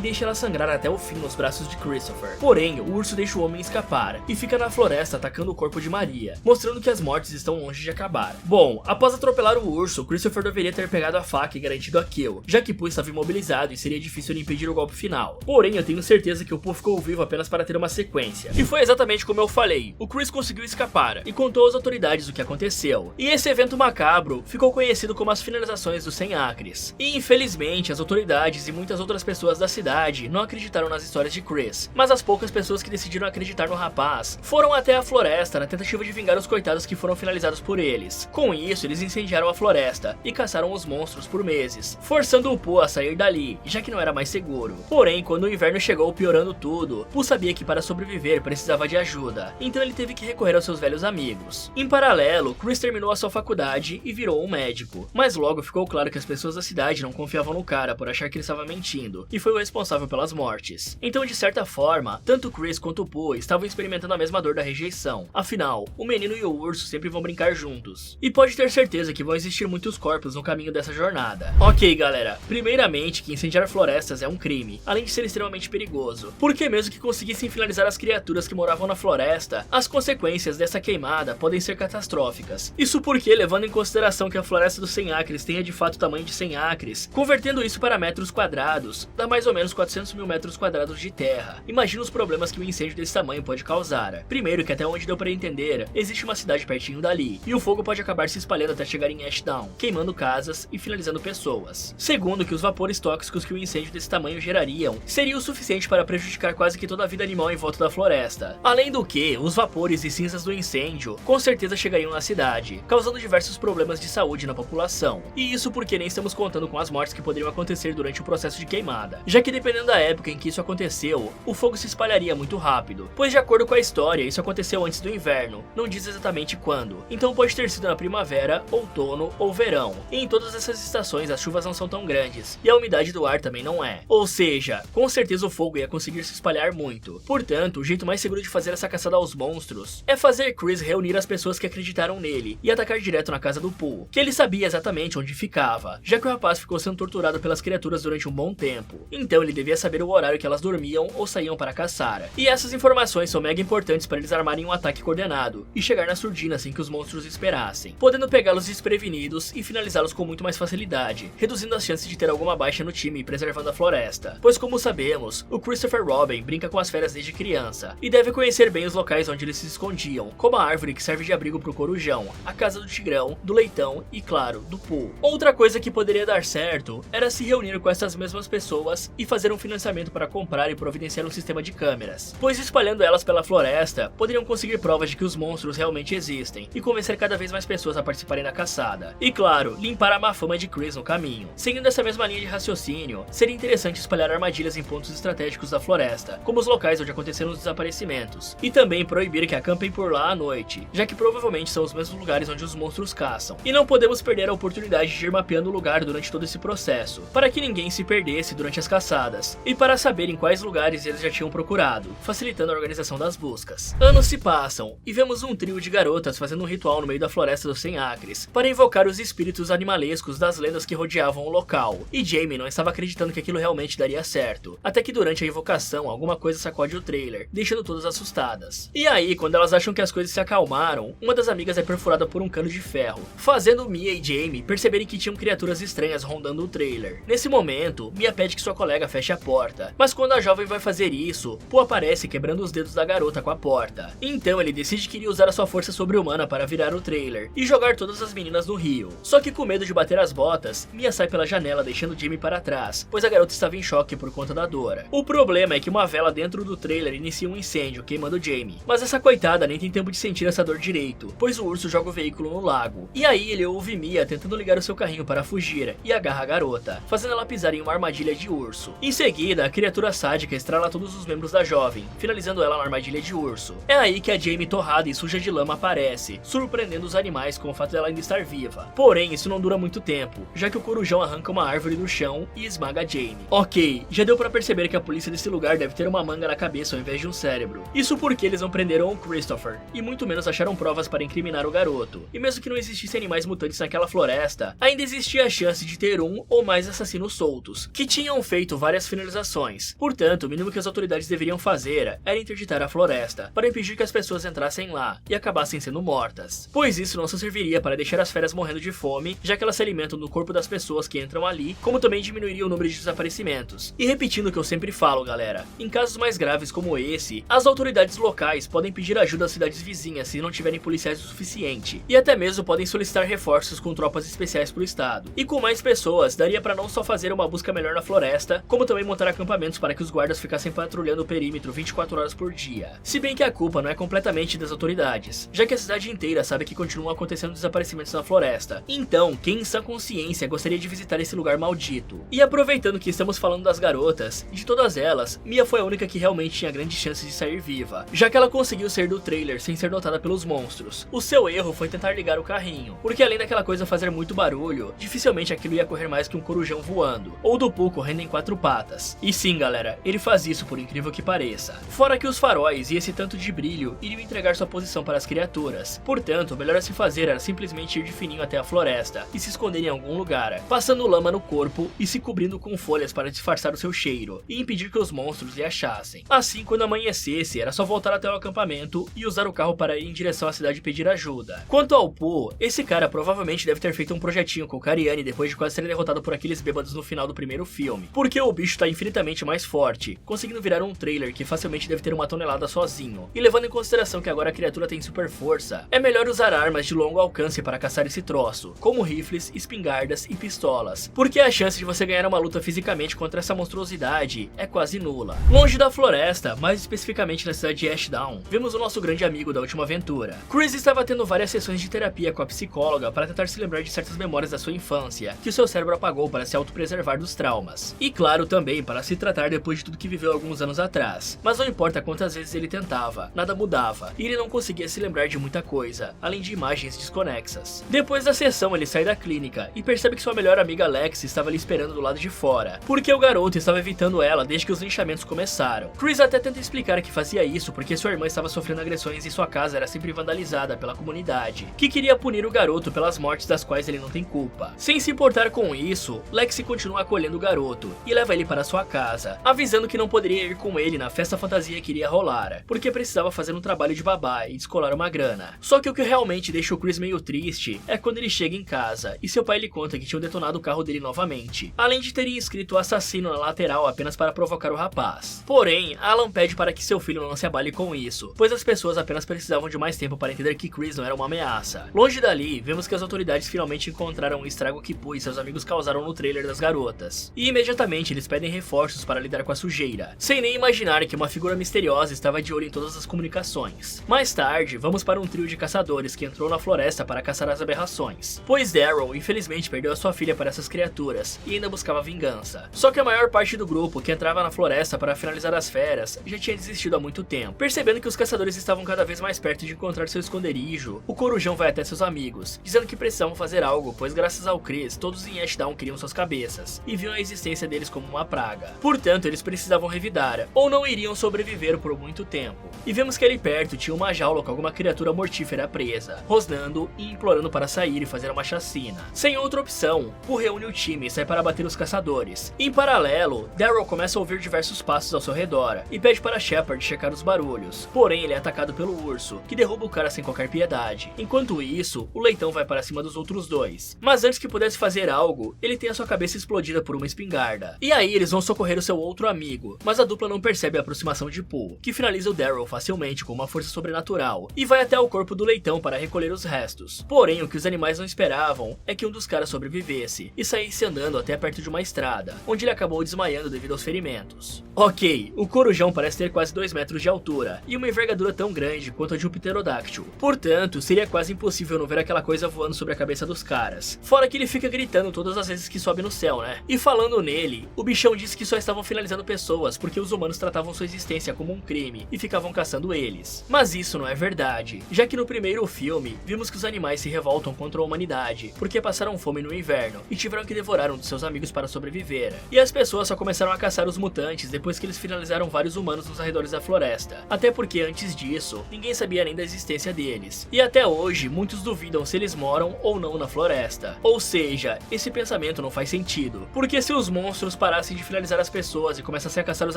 deixa ela sangrar até o fim nos braços de Christopher. Porém, o urso deixa o homem escapar e fica na floresta atacando o corpo de Maria, mostrando que as mortes estão longe de acabar. Bom, após atropelar o urso, Christopher deveria ter pegado a faca e garantido a kill, já que Pooh estava imobilizado e seria difícil ele impedir o golpe final. Porém, eu tenho certeza que o Pooh ficou vivo apenas para ter uma sequência. E foi exatamente como eu falei, o Chris conseguiu escapar e contou às autoridades o que aconteceu. E esse evento macabro ficou conhecido como as finalizações dos 100 acres. E infelizmente, as autoridades e muitas outras pessoas da cidade não acreditaram nas histórias de Chris, mas as poucas pessoas que decidiram acreditar no rapaz foram até a floresta na tentativa de vingar os coitados que foram finalizados por eles. Com isso, eles incendiaram a floresta e caçaram os monstros por meses, forçando o Pooh a sair dali, já que não era mais seguro. Porém, quando o inverno chegou piorando tudo, Pooh sabia que para sobreviver precisava de ajuda, então ele teve que recorrer aos seus velhos amigos. Em paralelo, Chris terminou a sua faculdade e virou um médico, mas logo ficou claro que as pessoas da cidade não confiavam no cara por achar que ele estava mentindo, e foi o responsável pelas mortes. Então, de certa forma, tanto Chris quanto o Pooh estavam experimentando a mesma dor da rejeição. Afinal, o menino e o urso sempre vão brincar juntos. E pode ter certeza que vão existir muitos corpos no caminho dessa jornada. Ok, galera, primeiramente que incendiar florestas é um crime, além de ser extremamente perigoso, porque mesmo que conseguissem finalizar as criaturas que moravam na floresta, as consequências dessa queimada podem ser catastróficas. Isso porque, levando em consideração que a floresta dos 100 acres tenha de fato o tamanho de 100 acres, convertendo isso para metros quadrados, dá mais ou menos 400 mil metros quadrados de terra. Imagina os problemas que um incêndio desse tamanho pode causar. Primeiro, que até onde deu para entender, existe uma cidade pertinho dali, e o fogo pode acabar se espalhando até chegar em Ashdown, queimando casas e finalizando pessoas. Segundo, que os vapores tóxicos que um incêndio desse tamanho gerariam seria o suficiente para prejudicar quase que toda a vida animal em volta da floresta. Além do que, os vapores e cinzas do incêndio com certeza chegariam na cidade, causando diversos problemas de saúde na população. E isso porque nem estamos contando com as mortes que poderiam acontecer durante o processo de queimada, já que dependendo da época em que isso aconteceu, o fogo se espalharia muito rápido, pois de acordo com a história, isso aconteceu antes do inverno, não diz exatamente quando, então pode ter sido na primavera, outono ou verão. E em todas essas estações as chuvas não são tão grandes, e a umidade do ar também não é. Ou seja, com certeza o fogo ia conseguir se espalhar muito. Portanto, o jeito mais seguro de fazer essa caçada aos monstros é fazer Chris reunir as pessoas que acreditaram nele e atacar direto na casa do Pooh, que ele sabia exatamente onde ficava, já que o rapaz ficou sendo torturado pelas criaturas durante um bom tempo. Então ele devia saber o horário que elas dormiam ou saíam para caçar. E essas informações são mega importantes para eles armarem um ataque coordenado e chegar na surdina sem que os monstros esperassem, podendo pegá-los desprevenidos e finalizá-los com muito mais facilidade, reduzindo as chances de ter alguma baixa no time e preservando a floresta. Pois como sabemos, o Christopher Robin brinca com as feras desde criança e deve conhecer bem os locais onde eles se escondiam, como a árvore que serve de abrigo pro corujão, a casa do tigrão, do leitão e, claro, do Pooh. Outra coisa que poderia dar certo era se reunir com essas mesmas pessoas e fazer um financiamento para comprar e providenciar um sistema de câmeras, pois espalhando elas pela floresta, poderiam conseguir provas de que os monstros realmente existem e convencer cada vez mais pessoas a participarem da caçada. E claro, limpar a má fama de Chris no caminho. Seguindo essa mesma linha de raciocínio, seria interessante espalhar armadilhas em pontos estratégicos da floresta, como os locais onde aconteceram os desaparecimentos, e também proibir que acampem por lá à noite, já que provavelmente são os mesmos lugares onde os monstros caçam. E não podemos perder a oportunidade de ir mapeando o lugar durante todo esse processo, para que ninguém se perdesse durante as caçadas, e para saber em quais lugares eles já tinham procurado, facilitando a organização das buscas. Anos se passam, e vemos um trio de garotas fazendo um ritual no meio da floresta dos 100 acres, para invocar os espíritos animalescos das lendas que rodeavam o local, e Jamie não estava acreditando que aquilo realmente daria certo, até que durante a invocação alguma coisa sacode o trailer, deixando todas assustadas. E aí, quando elas acham que as coisas se acalmaram, uma das amigas é perfurada por um cano de ferro, fazendo Mia e Jamie perceberem que tinham criaturas estranhas rondando o trailer. Nesse momento, Mia pede que sua colega feche a porta, mas quando a jovem vai fazer isso, Pooh aparece quebrando os dedos da garota com a porta. Então ele decide que iria usar a sua força sobre-humana para virar o trailer e jogar todas as meninas no rio. Só que com medo de bater as botas, Mia sai pela janela deixando Jamie para trás, pois a garota estava em choque por conta da dor. O problema é que uma vela dentro do trailer inicia um incêndio, queimando Jamie. Mas essa coitada nem tem tempo de sentir essa dor direito, pois o urso joga o veículo no lago. E aí ele ouve Mia tentando ligar o seu carrinho para fugir e agarra a garota, fazendo ela pisar em uma armadilha de urso. Em seguida, a criatura sádica estrala todos os membros da jovem, finalizando ela na armadilha de urso. É aí que a Jamie torrada e suja de lama aparece, surpreendendo os animais com o fato dela ainda estar viva. Porém, isso não dura muito tempo, já que o corujão arranca uma árvore do chão e esmaga a Jamie. Ok, já deu pra perceber que a polícia desse lugar deve ter uma manga na cabeça ao invés de um cérebro. Isso porque eles não prenderam o Christopher, e muito menos acharam provas para incriminar o garoto. E mesmo que não existissem animais mutantes naquela floresta, floresta, ainda existia a chance de ter um ou mais assassinos soltos, que tinham feito várias finalizações. Portanto, o mínimo que as autoridades deveriam fazer era interditar a floresta, para impedir que as pessoas entrassem lá e acabassem sendo mortas, pois isso não só serviria para deixar as feras morrendo de fome, já que elas se alimentam no corpo das pessoas que entram ali, como também diminuiria o número de desaparecimentos. E repetindo o que eu sempre falo, galera, em casos mais graves como esse, as autoridades locais podem pedir ajuda às cidades vizinhas se não tiverem policiais o suficiente, e até mesmo podem solicitar reforços com tropas especiais pro estado. E com mais pessoas, daria para não só fazer uma busca melhor na floresta, como também montar acampamentos para que os guardas ficassem patrulhando o perímetro 24 horas por dia. Se bem que a culpa não é completamente das autoridades, já que a cidade inteira sabe que continuam acontecendo desaparecimentos na floresta. Então, quem em sã consciência gostaria de visitar esse lugar maldito? E aproveitando que estamos falando das garotas, de todas elas, Mia foi a única que realmente tinha grande chance de sair viva, já que ela conseguiu sair do trailer sem ser notada pelos monstros. O seu erro foi tentar ligar o carrinho, porque além daquela coisa fazer muito barulho, dificilmente aquilo ia correr mais que um corujão voando, ou Dupu correndo em 4 patas. E sim, galera, ele faz isso por incrível que pareça. Fora que os faróis e esse tanto de brilho iriam entregar sua posição para as criaturas. Portanto, o melhor a se fazer era simplesmente ir de fininho até a floresta e se esconder em algum lugar, passando lama no corpo e se cobrindo com folhas para disfarçar o seu cheiro e impedir que os monstros lhe achassem. Assim, quando amanhecesse, era só voltar até o acampamento e usar o carro para ir em direção à cidade e pedir ajuda. Quanto ao Pooh, esse cara provavelmente deve ter feito um projetinho com o Cariani depois de quase ser derrotado por aqueles bêbados no final do primeiro filme, porque o bicho tá infinitamente mais forte, conseguindo virar um trailer que facilmente deve ter 1 tonelada sozinho. E levando em consideração que agora a criatura tem super força, é melhor usar armas de longo alcance para caçar esse troço, como rifles, espingardas e pistolas, porque a chance de você ganhar uma luta fisicamente contra essa monstruosidade é quase nula. Longe da floresta, mais especificamente na cidade de Ashdown, vemos o nosso grande amigo da última aventura. Chris estava tendo várias sessões de terapia com a psicóloga para tentar se lembrar de certas memórias da sua infância, que o seu cérebro apagou para se autopreservar dos traumas. E claro, também para se tratar depois de tudo que viveu alguns anos atrás. Mas não importa quantas vezes ele tentava, nada mudava, e ele não conseguia se lembrar de muita coisa, além de imagens desconexas. Depois da sessão, ele sai da clínica e percebe que sua melhor amiga Alex estava ali esperando do lado de fora, porque o garoto estava evitando ela desde que os linchamentos começaram. Chris até tenta explicar que fazia isso porque sua irmã estava sofrendo agressões e sua casa era sempre vandalizada pela comunidade, que queria punir o garoto pelas mortes das quais ele não tem culpa. Sem se importar com isso, Lexi continua acolhendo o garoto e leva ele para sua casa, avisando que não poderia ir com ele na festa fantasia que iria rolar, porque precisava fazer um trabalho de babá e descolar uma grana. Só que o que realmente deixa o Chris meio triste é quando ele chega em casa e seu pai lhe conta que tinham detonado o carro dele novamente, além de terem escrito assassino na lateral apenas para provocar o rapaz. Porém, Alan pede para que seu filho não se abale com isso, pois as pessoas apenas precisavam de mais tempo para entender que Chris não era uma ameaça. Longe dali, vemos que as autoridades finalmente encontraram o estrago que Pooh e seus amigos causaram no trailer das garotas, e imediatamente eles pedem reforços para lidar com a sujeira, sem nem imaginar que uma figura misteriosa estava de olho em todas as comunicações. Mais tarde, vamos para um trio de caçadores que entrou na floresta para caçar as aberrações, pois Daryl infelizmente perdeu a sua filha para essas criaturas e ainda buscava vingança. Só que a maior parte do grupo que entrava na floresta para finalizar as feras já tinha desistido há muito tempo. Percebendo que os caçadores estavam cada vez mais perto de encontrar seu esconderijo, o corujão vai até seus amigos, dizendo que precisavam fazer algo, pois graças ao Chris, todos em Ashdown queriam suas cabeças, e viam a existência deles como uma praga. Portanto, eles precisavam revidar, ou não iriam sobreviver por muito tempo. E vemos que ali perto tinha uma jaula com alguma criatura mortífera presa, rosnando e implorando para sair e fazer uma chacina. Sem outra opção, Pooh reúne o time e sai para bater os caçadores. Em paralelo, Daryl começa a ouvir diversos passos ao seu redor, e pede para Shepard checar os barulhos. Porém, ele é atacado pelo urso, que derruba o cara sem qualquer piedade. Enquanto isso, o leitão vai para cima dos outros dois. Mas antes que pudesse fazer algo, ele tem a sua cabeça explodida por uma espingarda. E aí eles vão socorrer o seu outro amigo, mas a dupla não percebe a aproximação de Pooh, que finaliza o Daryl facilmente com uma força sobrenatural, e vai até o corpo do leitão para recolher os restos. Porém, o que os animais não esperavam é que um dos caras sobrevivesse, e saísse andando até perto de uma estrada, onde ele acabou desmaiando devido aos ferimentos. Ok, o corujão parece ter quase 2 metros de altura, e uma envergadura tão grande quanto a de um pterodáctilo. Portanto, seria quase impossível não ver aquela coisa voando sobre a cabeça dos caras. Fora que ele fica gritando todas as vezes que sobe no céu, né? E falando nele, o bichão disse que só estavam finalizando pessoas porque os humanos tratavam sua existência como um crime e ficavam caçando eles. Mas isso não é verdade, já que no primeiro filme, vimos que os animais se revoltam contra a humanidade, porque passaram fome no inverno e tiveram que devorar um de seus amigos para sobreviver. E as pessoas só começaram a caçar os mutantes depois que eles finalizaram vários humanos nos arredores da floresta. Até porque antes disso, ninguém sabia nem da existência deles. E até hoje, muitos duvidam se eles moram ou não na floresta. floresta. Ou seja, esse pensamento não faz sentido, porque se os monstros parassem de finalizar as pessoas e começassem a caçar os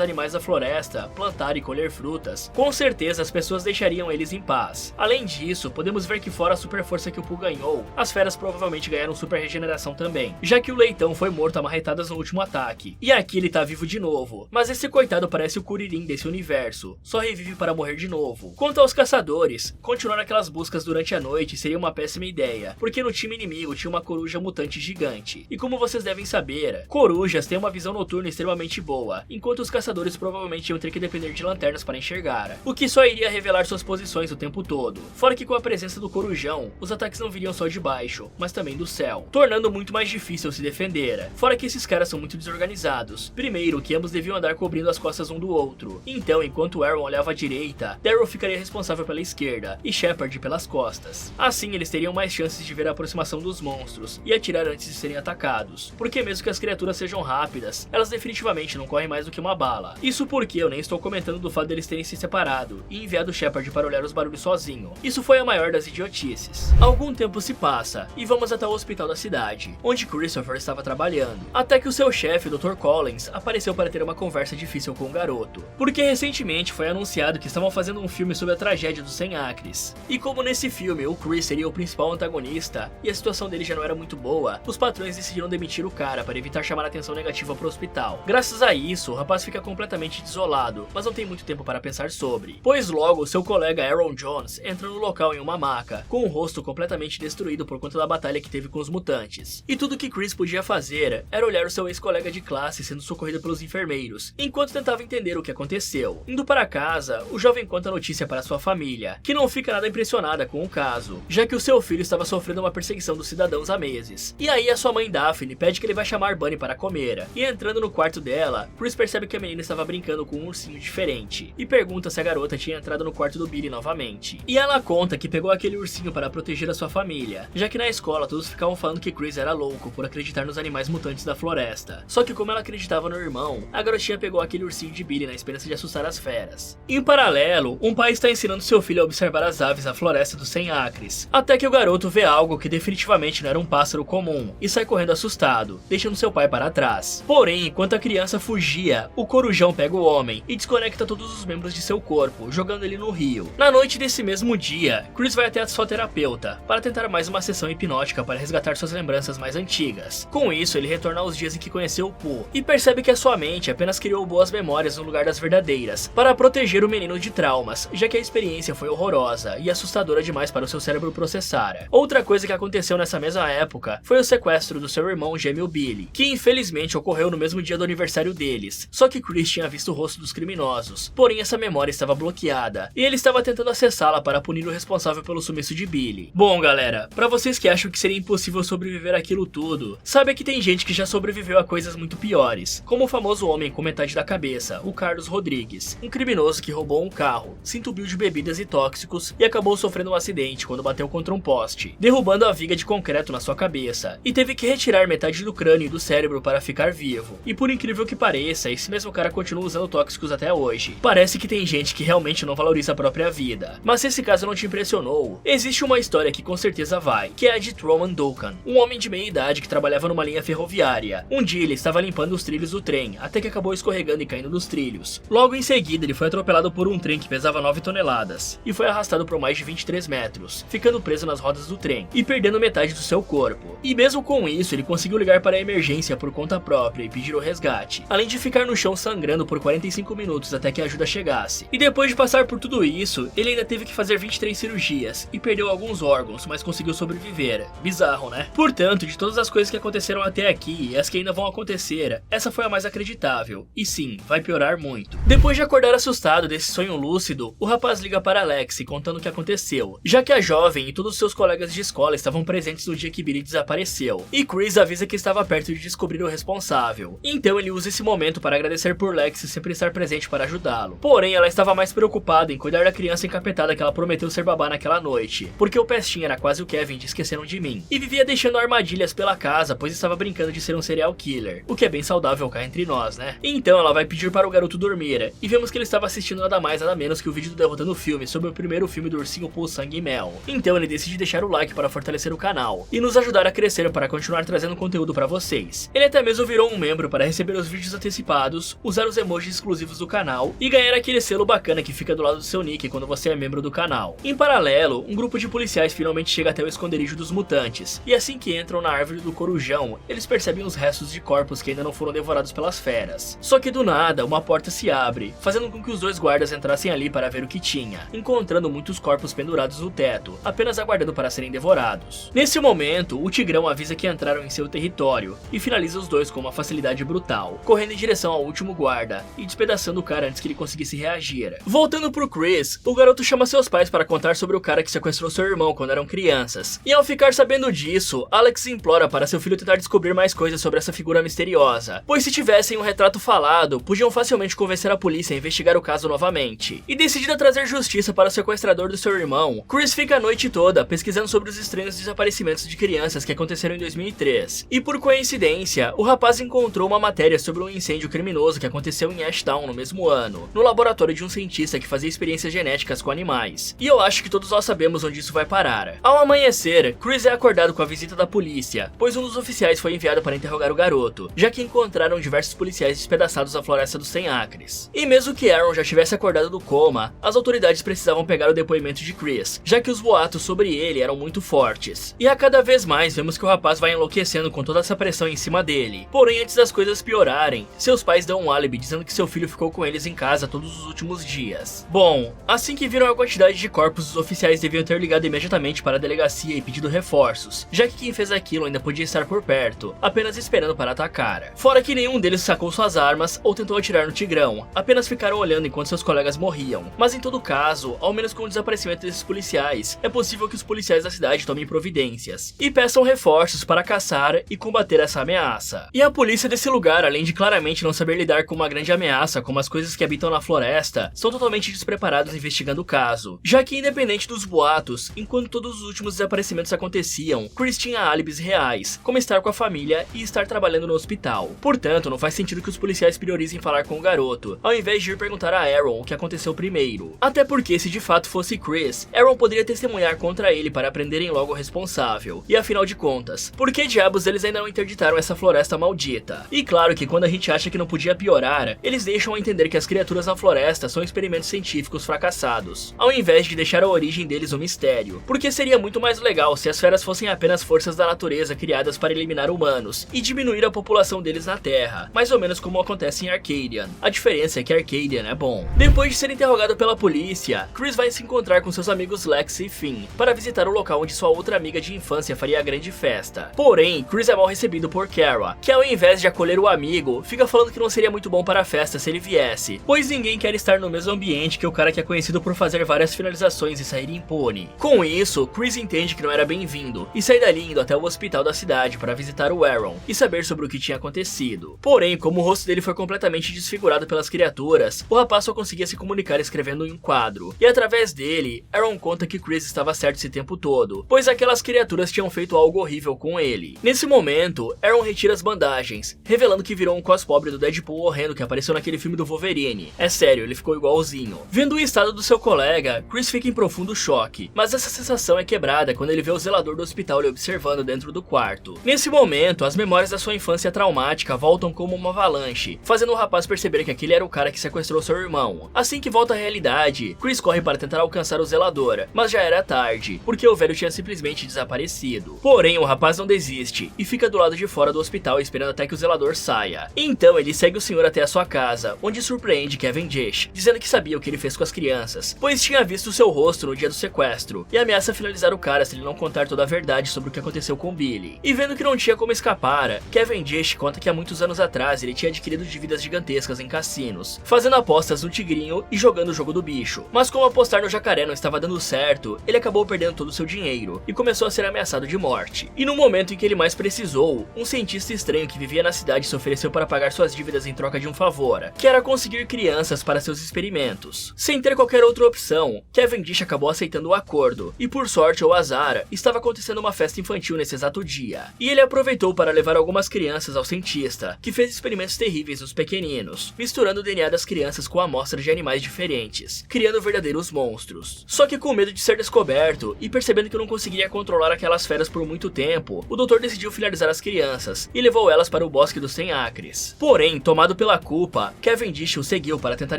animais da floresta, plantar e colher frutas, com certeza as pessoas deixariam eles em paz. Além disso, podemos ver que fora a super força que o Pooh ganhou, as feras provavelmente ganharam super regeneração também, já que o leitão foi morto a marretadas no último ataque, e aqui ele tá vivo de novo, mas esse coitado parece o Kuririn desse universo, só revive para morrer de novo. Quanto aos caçadores, continuar aquelas buscas durante a noite seria uma péssima ideia, porque no time inimigo tinha uma coruja mutante gigante, e como vocês devem saber, corujas têm uma visão noturna extremamente boa, enquanto os caçadores provavelmente iam ter que depender de lanternas para enxergar, o que só iria revelar suas posições o tempo todo, fora que com a presença do corujão, os ataques não viriam só de baixo, mas também do céu, tornando muito mais difícil se defender, fora que esses caras são muito desorganizados. Primeiro, que ambos deviam andar cobrindo as costas um do outro, então enquanto Aaron olhava à direita, Daryl ficaria responsável pela esquerda, e Shepard pelas costas. Assim eles teriam mais chances de ver a aproximação dos monstros, e atirar antes de serem atacados, porque mesmo que as criaturas sejam rápidas, elas definitivamente não correm mais do que uma bala. Isso porque eu nem estou comentando do fato deles terem se separado, e enviado Shepard para olhar os barulhos sozinho. Isso foi a maior das idiotices. Algum tempo se passa, e vamos até o hospital da cidade, onde Christopher estava trabalhando, até que o seu chefe, Dr. Collins, apareceu para ter uma conversa difícil com o garoto, porque recentemente foi anunciado que estavam fazendo um filme sobre a tragédia dos 100 acres, e como nesse filme o Chris seria o principal antagonista, e a situação dele já não era muito boa, os patrões decidiram demitir o cara para evitar chamar a atenção negativa pro hospital. Graças a isso, o rapaz fica completamente desolado, mas não tem muito tempo para pensar sobre, pois logo seu colega Aaron Jones entra no local em uma maca, com o rosto completamente destruído por conta da batalha que teve com os mutantes. E tudo que Chris podia fazer era olhar o seu ex-colega de classe sendo socorrido pelos enfermeiros, enquanto tentava entender o que aconteceu. Indo para casa, o jovem conta a notícia para sua família, que não fica nada impressionada com o caso, já que o seu filho estava sofrendo uma perseguição dos cidadãos há meses. E aí a sua mãe Daphne pede que ele vá chamar Bunny para comer, e entrando no quarto dela, Chris percebe que a menina estava brincando com um ursinho diferente, e pergunta se a garota tinha entrado no quarto do Billy novamente. E ela conta que pegou aquele ursinho para proteger a sua família, já que na escola todos ficavam falando que Chris era louco por acreditar nos animais mutantes da floresta. Só que como ela acreditava no irmão, a garotinha pegou aquele ursinho de Billy na esperança de assustar as feras. Em paralelo, um pai está ensinando seu filho a observar as aves na floresta dos 100 acres, até que o garoto vê algo que definitivamente não era um pássaro comum, e sai correndo assustado, deixando seu pai para trás. Porém, enquanto a criança fugia, o corujão pega o homem e desconecta todos os membros de seu corpo, jogando ele no rio. Na noite desse mesmo dia, Chris vai até a sua terapeuta, para tentar mais uma sessão hipnótica para resgatar suas lembranças mais antigas. Com isso, ele retorna aos dias em que conheceu o Pooh, e percebe que a sua mente apenas criou boas memórias no lugar das verdadeiras, para proteger o menino de traumas, já que a experiência foi horrorosa e assustadora demais para o seu cérebro processar. Outra coisa que aconteceu nessa mesma época foi o sequestro do seu irmão gêmeo Billy, que infelizmente ocorreu no mesmo dia do aniversário deles, só que Chris tinha visto o rosto dos criminosos, porém essa memória estava bloqueada, e ele estava tentando acessá-la para punir o responsável pelo sumiço de Billy. Bom galera, pra vocês que acham que seria impossível sobreviver àquilo tudo, saiba que tem gente que já sobreviveu a coisas muito piores, como o famoso homem com metade da cabeça, o Carlos Rodrigues, um criminoso que roubou um carro, se entupiu de bebidas e tóxicos e acabou sofrendo um acidente quando bateu contra um poste, derrubando a viga de concreto na sua cabeça, e teve que retirar metade do crânio e do cérebro para ficar vivo. E por incrível que pareça, esse mesmo cara continua usando tóxicos até hoje. Parece que tem gente que realmente não valoriza a própria vida. Mas se esse caso não te impressionou, existe uma história que com certeza vai, que é a de Truman Duncan, um homem de meia idade que trabalhava numa linha ferroviária. Um dia ele estava limpando os trilhos do trem, até que acabou escorregando e caindo dos trilhos. Logo em seguida ele foi atropelado por um trem que pesava 9 toneladas, e foi arrastado por mais de 23 metros, ficando preso nas rodas do trem, e perdendo metade do seu corpo. E mesmo com isso, ele conseguiu ligar para a emergência por conta própria e pedir o resgate, além de ficar no chão sangrando por 45 minutos até que a ajuda chegasse. E depois de passar por tudo isso, ele ainda teve que fazer 23 cirurgias, e perdeu alguns órgãos, mas conseguiu sobreviver. Bizarro, né? Portanto, de todas as coisas que aconteceram até aqui, e as que ainda vão acontecer, essa foi a mais acreditável, e sim, vai piorar muito. Depois de acordar assustado desse sonho lúcido, o rapaz liga para Alexi contando o que aconteceu, já que a jovem e todos os seus colegas de escola estavam presentes no dia que Billy desapareceu, e Chris avisa que estava perto de descobrir o responsável. Então ele usa esse momento para agradecer por Lexi sempre estar presente para ajudá-lo. Porém, ela estava mais preocupada em cuidar da criança encapetada que ela prometeu ser babá naquela noite, porque o pestinho era quase o Kevin de Esqueceram de Mim, e vivia deixando armadilhas pela casa, pois estava brincando de ser um serial killer, o que é bem saudável cá entre nós, né? Então ela vai pedir para o garoto dormir, e vemos que ele estava assistindo nada mais nada menos que o vídeo do Derrotando Filme sobre o primeiro filme do ursinho Pooh Sangue e Mel. Então ele decide deixar o like para fortalecer o canal. canal e nos ajudar a crescer para continuar trazendo conteúdo para vocês. Ele até mesmo virou um membro para receber os vídeos antecipados, usar os emojis exclusivos do canal e ganhar aquele selo bacana que fica do lado do seu nick quando você é membro do canal. Em paralelo, um grupo de policiais finalmente chega até o esconderijo dos mutantes, e assim que entram na árvore do corujão, eles percebem os restos de corpos que ainda não foram devorados pelas feras. Só que do nada, uma porta se abre, fazendo com que os dois guardas entrassem ali para ver o que tinha, encontrando muitos corpos pendurados no teto, apenas aguardando para serem devorados. Nesse momento, o Tigrão avisa que entraram em seu território, e finaliza os dois com uma facilidade brutal, correndo em direção ao último guarda, e despedaçando o cara antes que ele conseguisse reagir. Voltando pro Chris, o garoto chama seus pais para contar sobre o cara que sequestrou seu irmão quando eram crianças, e ao ficar sabendo disso, Alex implora para seu filho tentar descobrir mais coisas sobre essa figura misteriosa, pois se tivessem um retrato falado, podiam facilmente convencer a polícia a investigar o caso novamente. E decidida a trazer justiça para o sequestrador do seu irmão, Chris fica a noite toda pesquisando sobre os estranhos desaparecimentos de crianças que aconteceram em 2003. E por coincidência, o rapaz encontrou uma matéria sobre um incêndio criminoso que aconteceu em Ashtown no mesmo ano, no laboratório de um cientista que fazia experiências genéticas com animais. E eu acho que todos nós sabemos onde isso vai parar. Ao amanhecer, Chris é acordado com a visita da polícia, pois um dos oficiais foi enviado para interrogar o garoto, já que encontraram diversos policiais despedaçados na floresta dos 100 acres. E mesmo que Aaron já tivesse acordado do coma, as autoridades precisavam pegar o depoimento de Chris, já que os boatos sobre ele eram muito fortes. E a cada vez mais vemos que o rapaz vai enlouquecendo com toda essa pressão em cima dele. Porém, antes das coisas piorarem, seus pais dão um álibi dizendo que seu filho ficou com eles em casa todos os últimos dias. Bom, assim que viram a quantidade de corpos, os oficiais deviam ter ligado imediatamente para a delegacia e pedido reforços, já que quem fez aquilo ainda podia estar por perto, apenas esperando para atacar. Fora que nenhum deles sacou suas armas ou tentou atirar no Tigrão, apenas ficaram olhando enquanto seus colegas morriam. Mas em todo caso, ao menos com o desaparecimento desses policiais, é possível que os policiais da cidade tomem providências e peçam reforços para caçar e combater essa ameaça. E a polícia desse lugar, além de claramente não saber lidar com uma grande ameaça como as coisas que habitam na floresta, são totalmente despreparados investigando o caso, já que independente dos boatos, enquanto todos os últimos desaparecimentos aconteciam, Chris tinha álibis reais, como estar com a família e estar trabalhando no hospital. Portanto, não faz sentido que os policiais priorizem falar com o garoto, ao invés de ir perguntar a Aaron o que aconteceu primeiro. Até porque, se de fato fosse Chris, Aaron poderia testemunhar contra ele para prenderem logo o responsável. E afinal de contas, por que diabos eles ainda não interditaram essa floresta maldita? E claro que quando a gente acha que não podia piorar, eles deixam a entender que as criaturas na floresta são experimentos científicos fracassados, ao invés de deixar a origem deles um mistério. Porque seria muito mais legal se as feras fossem apenas forças da natureza criadas para eliminar humanos e diminuir a população deles na Terra, mais ou menos como acontece em Arcadian. A diferença é que Arcadian é bom. Depois de ser interrogado pela polícia, Chris vai se encontrar com seus amigos Lex e Finn para visitar o local onde sua outra amiga de infância faria a grande festa. Porém, Chris é mal recebido por Kara, que ao invés de acolher o amigo, fica falando que não seria muito bom para a festa se ele viesse, pois ninguém quer estar no mesmo ambiente que o cara que é conhecido por fazer várias finalizações e sair impune. Com isso, Chris entende que não era bem-vindo e sai dali indo até o hospital da cidade para visitar o Aaron e saber sobre o que tinha acontecido. Porém, como o rosto dele foi completamente desfigurado pelas criaturas, o rapaz só conseguia se comunicar escrevendo em um quadro, e através dele, Aaron conta que Chris estava certo esse tempo todo, pois aquelas criaturas tinham feito algo horrível com ele. Nesse momento, Aaron retira as bandagens, revelando que virou um cos pobre do Deadpool horrendo que apareceu naquele filme do Wolverine. É sério, ele ficou igualzinho. Vendo o estado do seu colega, Chris fica em profundo choque, mas essa sensação é quebrada quando ele vê o zelador do hospital lhe observando dentro do quarto. Nesse momento, as memórias da sua infância traumática voltam como uma avalanche, fazendo o rapaz perceber que aquele era o cara que sequestrou seu irmão. Assim que volta à realidade, Chris corre para tentar alcançar o zelador, mas já era tarde, porque o velho tinha simplesmente desaparecido. Porém, o rapaz não desiste e fica do lado de fora do hospital esperando até que o zelador saia. Então ele segue o senhor até a sua casa, onde surpreende Kevin Dish, dizendo que sabia o que ele fez com as crianças, pois tinha visto seu rosto no dia do sequestro, e ameaça finalizar o cara se ele não contar toda a verdade sobre o que aconteceu com Billy. E vendo que não tinha como escapar, Kevin Dish conta que há muitos anos atrás ele tinha adquirido dívidas gigantescas em cassinos, fazendo apostas no tigrinho e jogando o jogo do bicho. Mas como apostar no jacaré não estava dando certo, ele acabou perdendo todo o seu dinheiro e começou a ser ameaçado de morte. E no momento em que ele mais precisou, um cientista estranho que vivia na cidade se ofereceu para pagar suas dívidas em troca de um favor, que era conseguir crianças para seus experimentos. Sem ter qualquer outra opção, Kevin Dish acabou aceitando o acordo, e por sorte ou azar, estava acontecendo uma festa infantil nesse exato dia. E ele aproveitou para levar algumas crianças ao cientista, que fez experimentos terríveis nos pequeninos, misturando o DNA das crianças com amostras de animais diferentes, criando verdadeiros monstros. Só que com medo de ser descoberto, e percebendo que não conseguiria controlar aquelas feras por muito tempo, o doutor decidiu finalizar as crianças e levou elas para o bosque dos 100 acres. Porém, tomado pela culpa, Cavendish o seguiu para tentar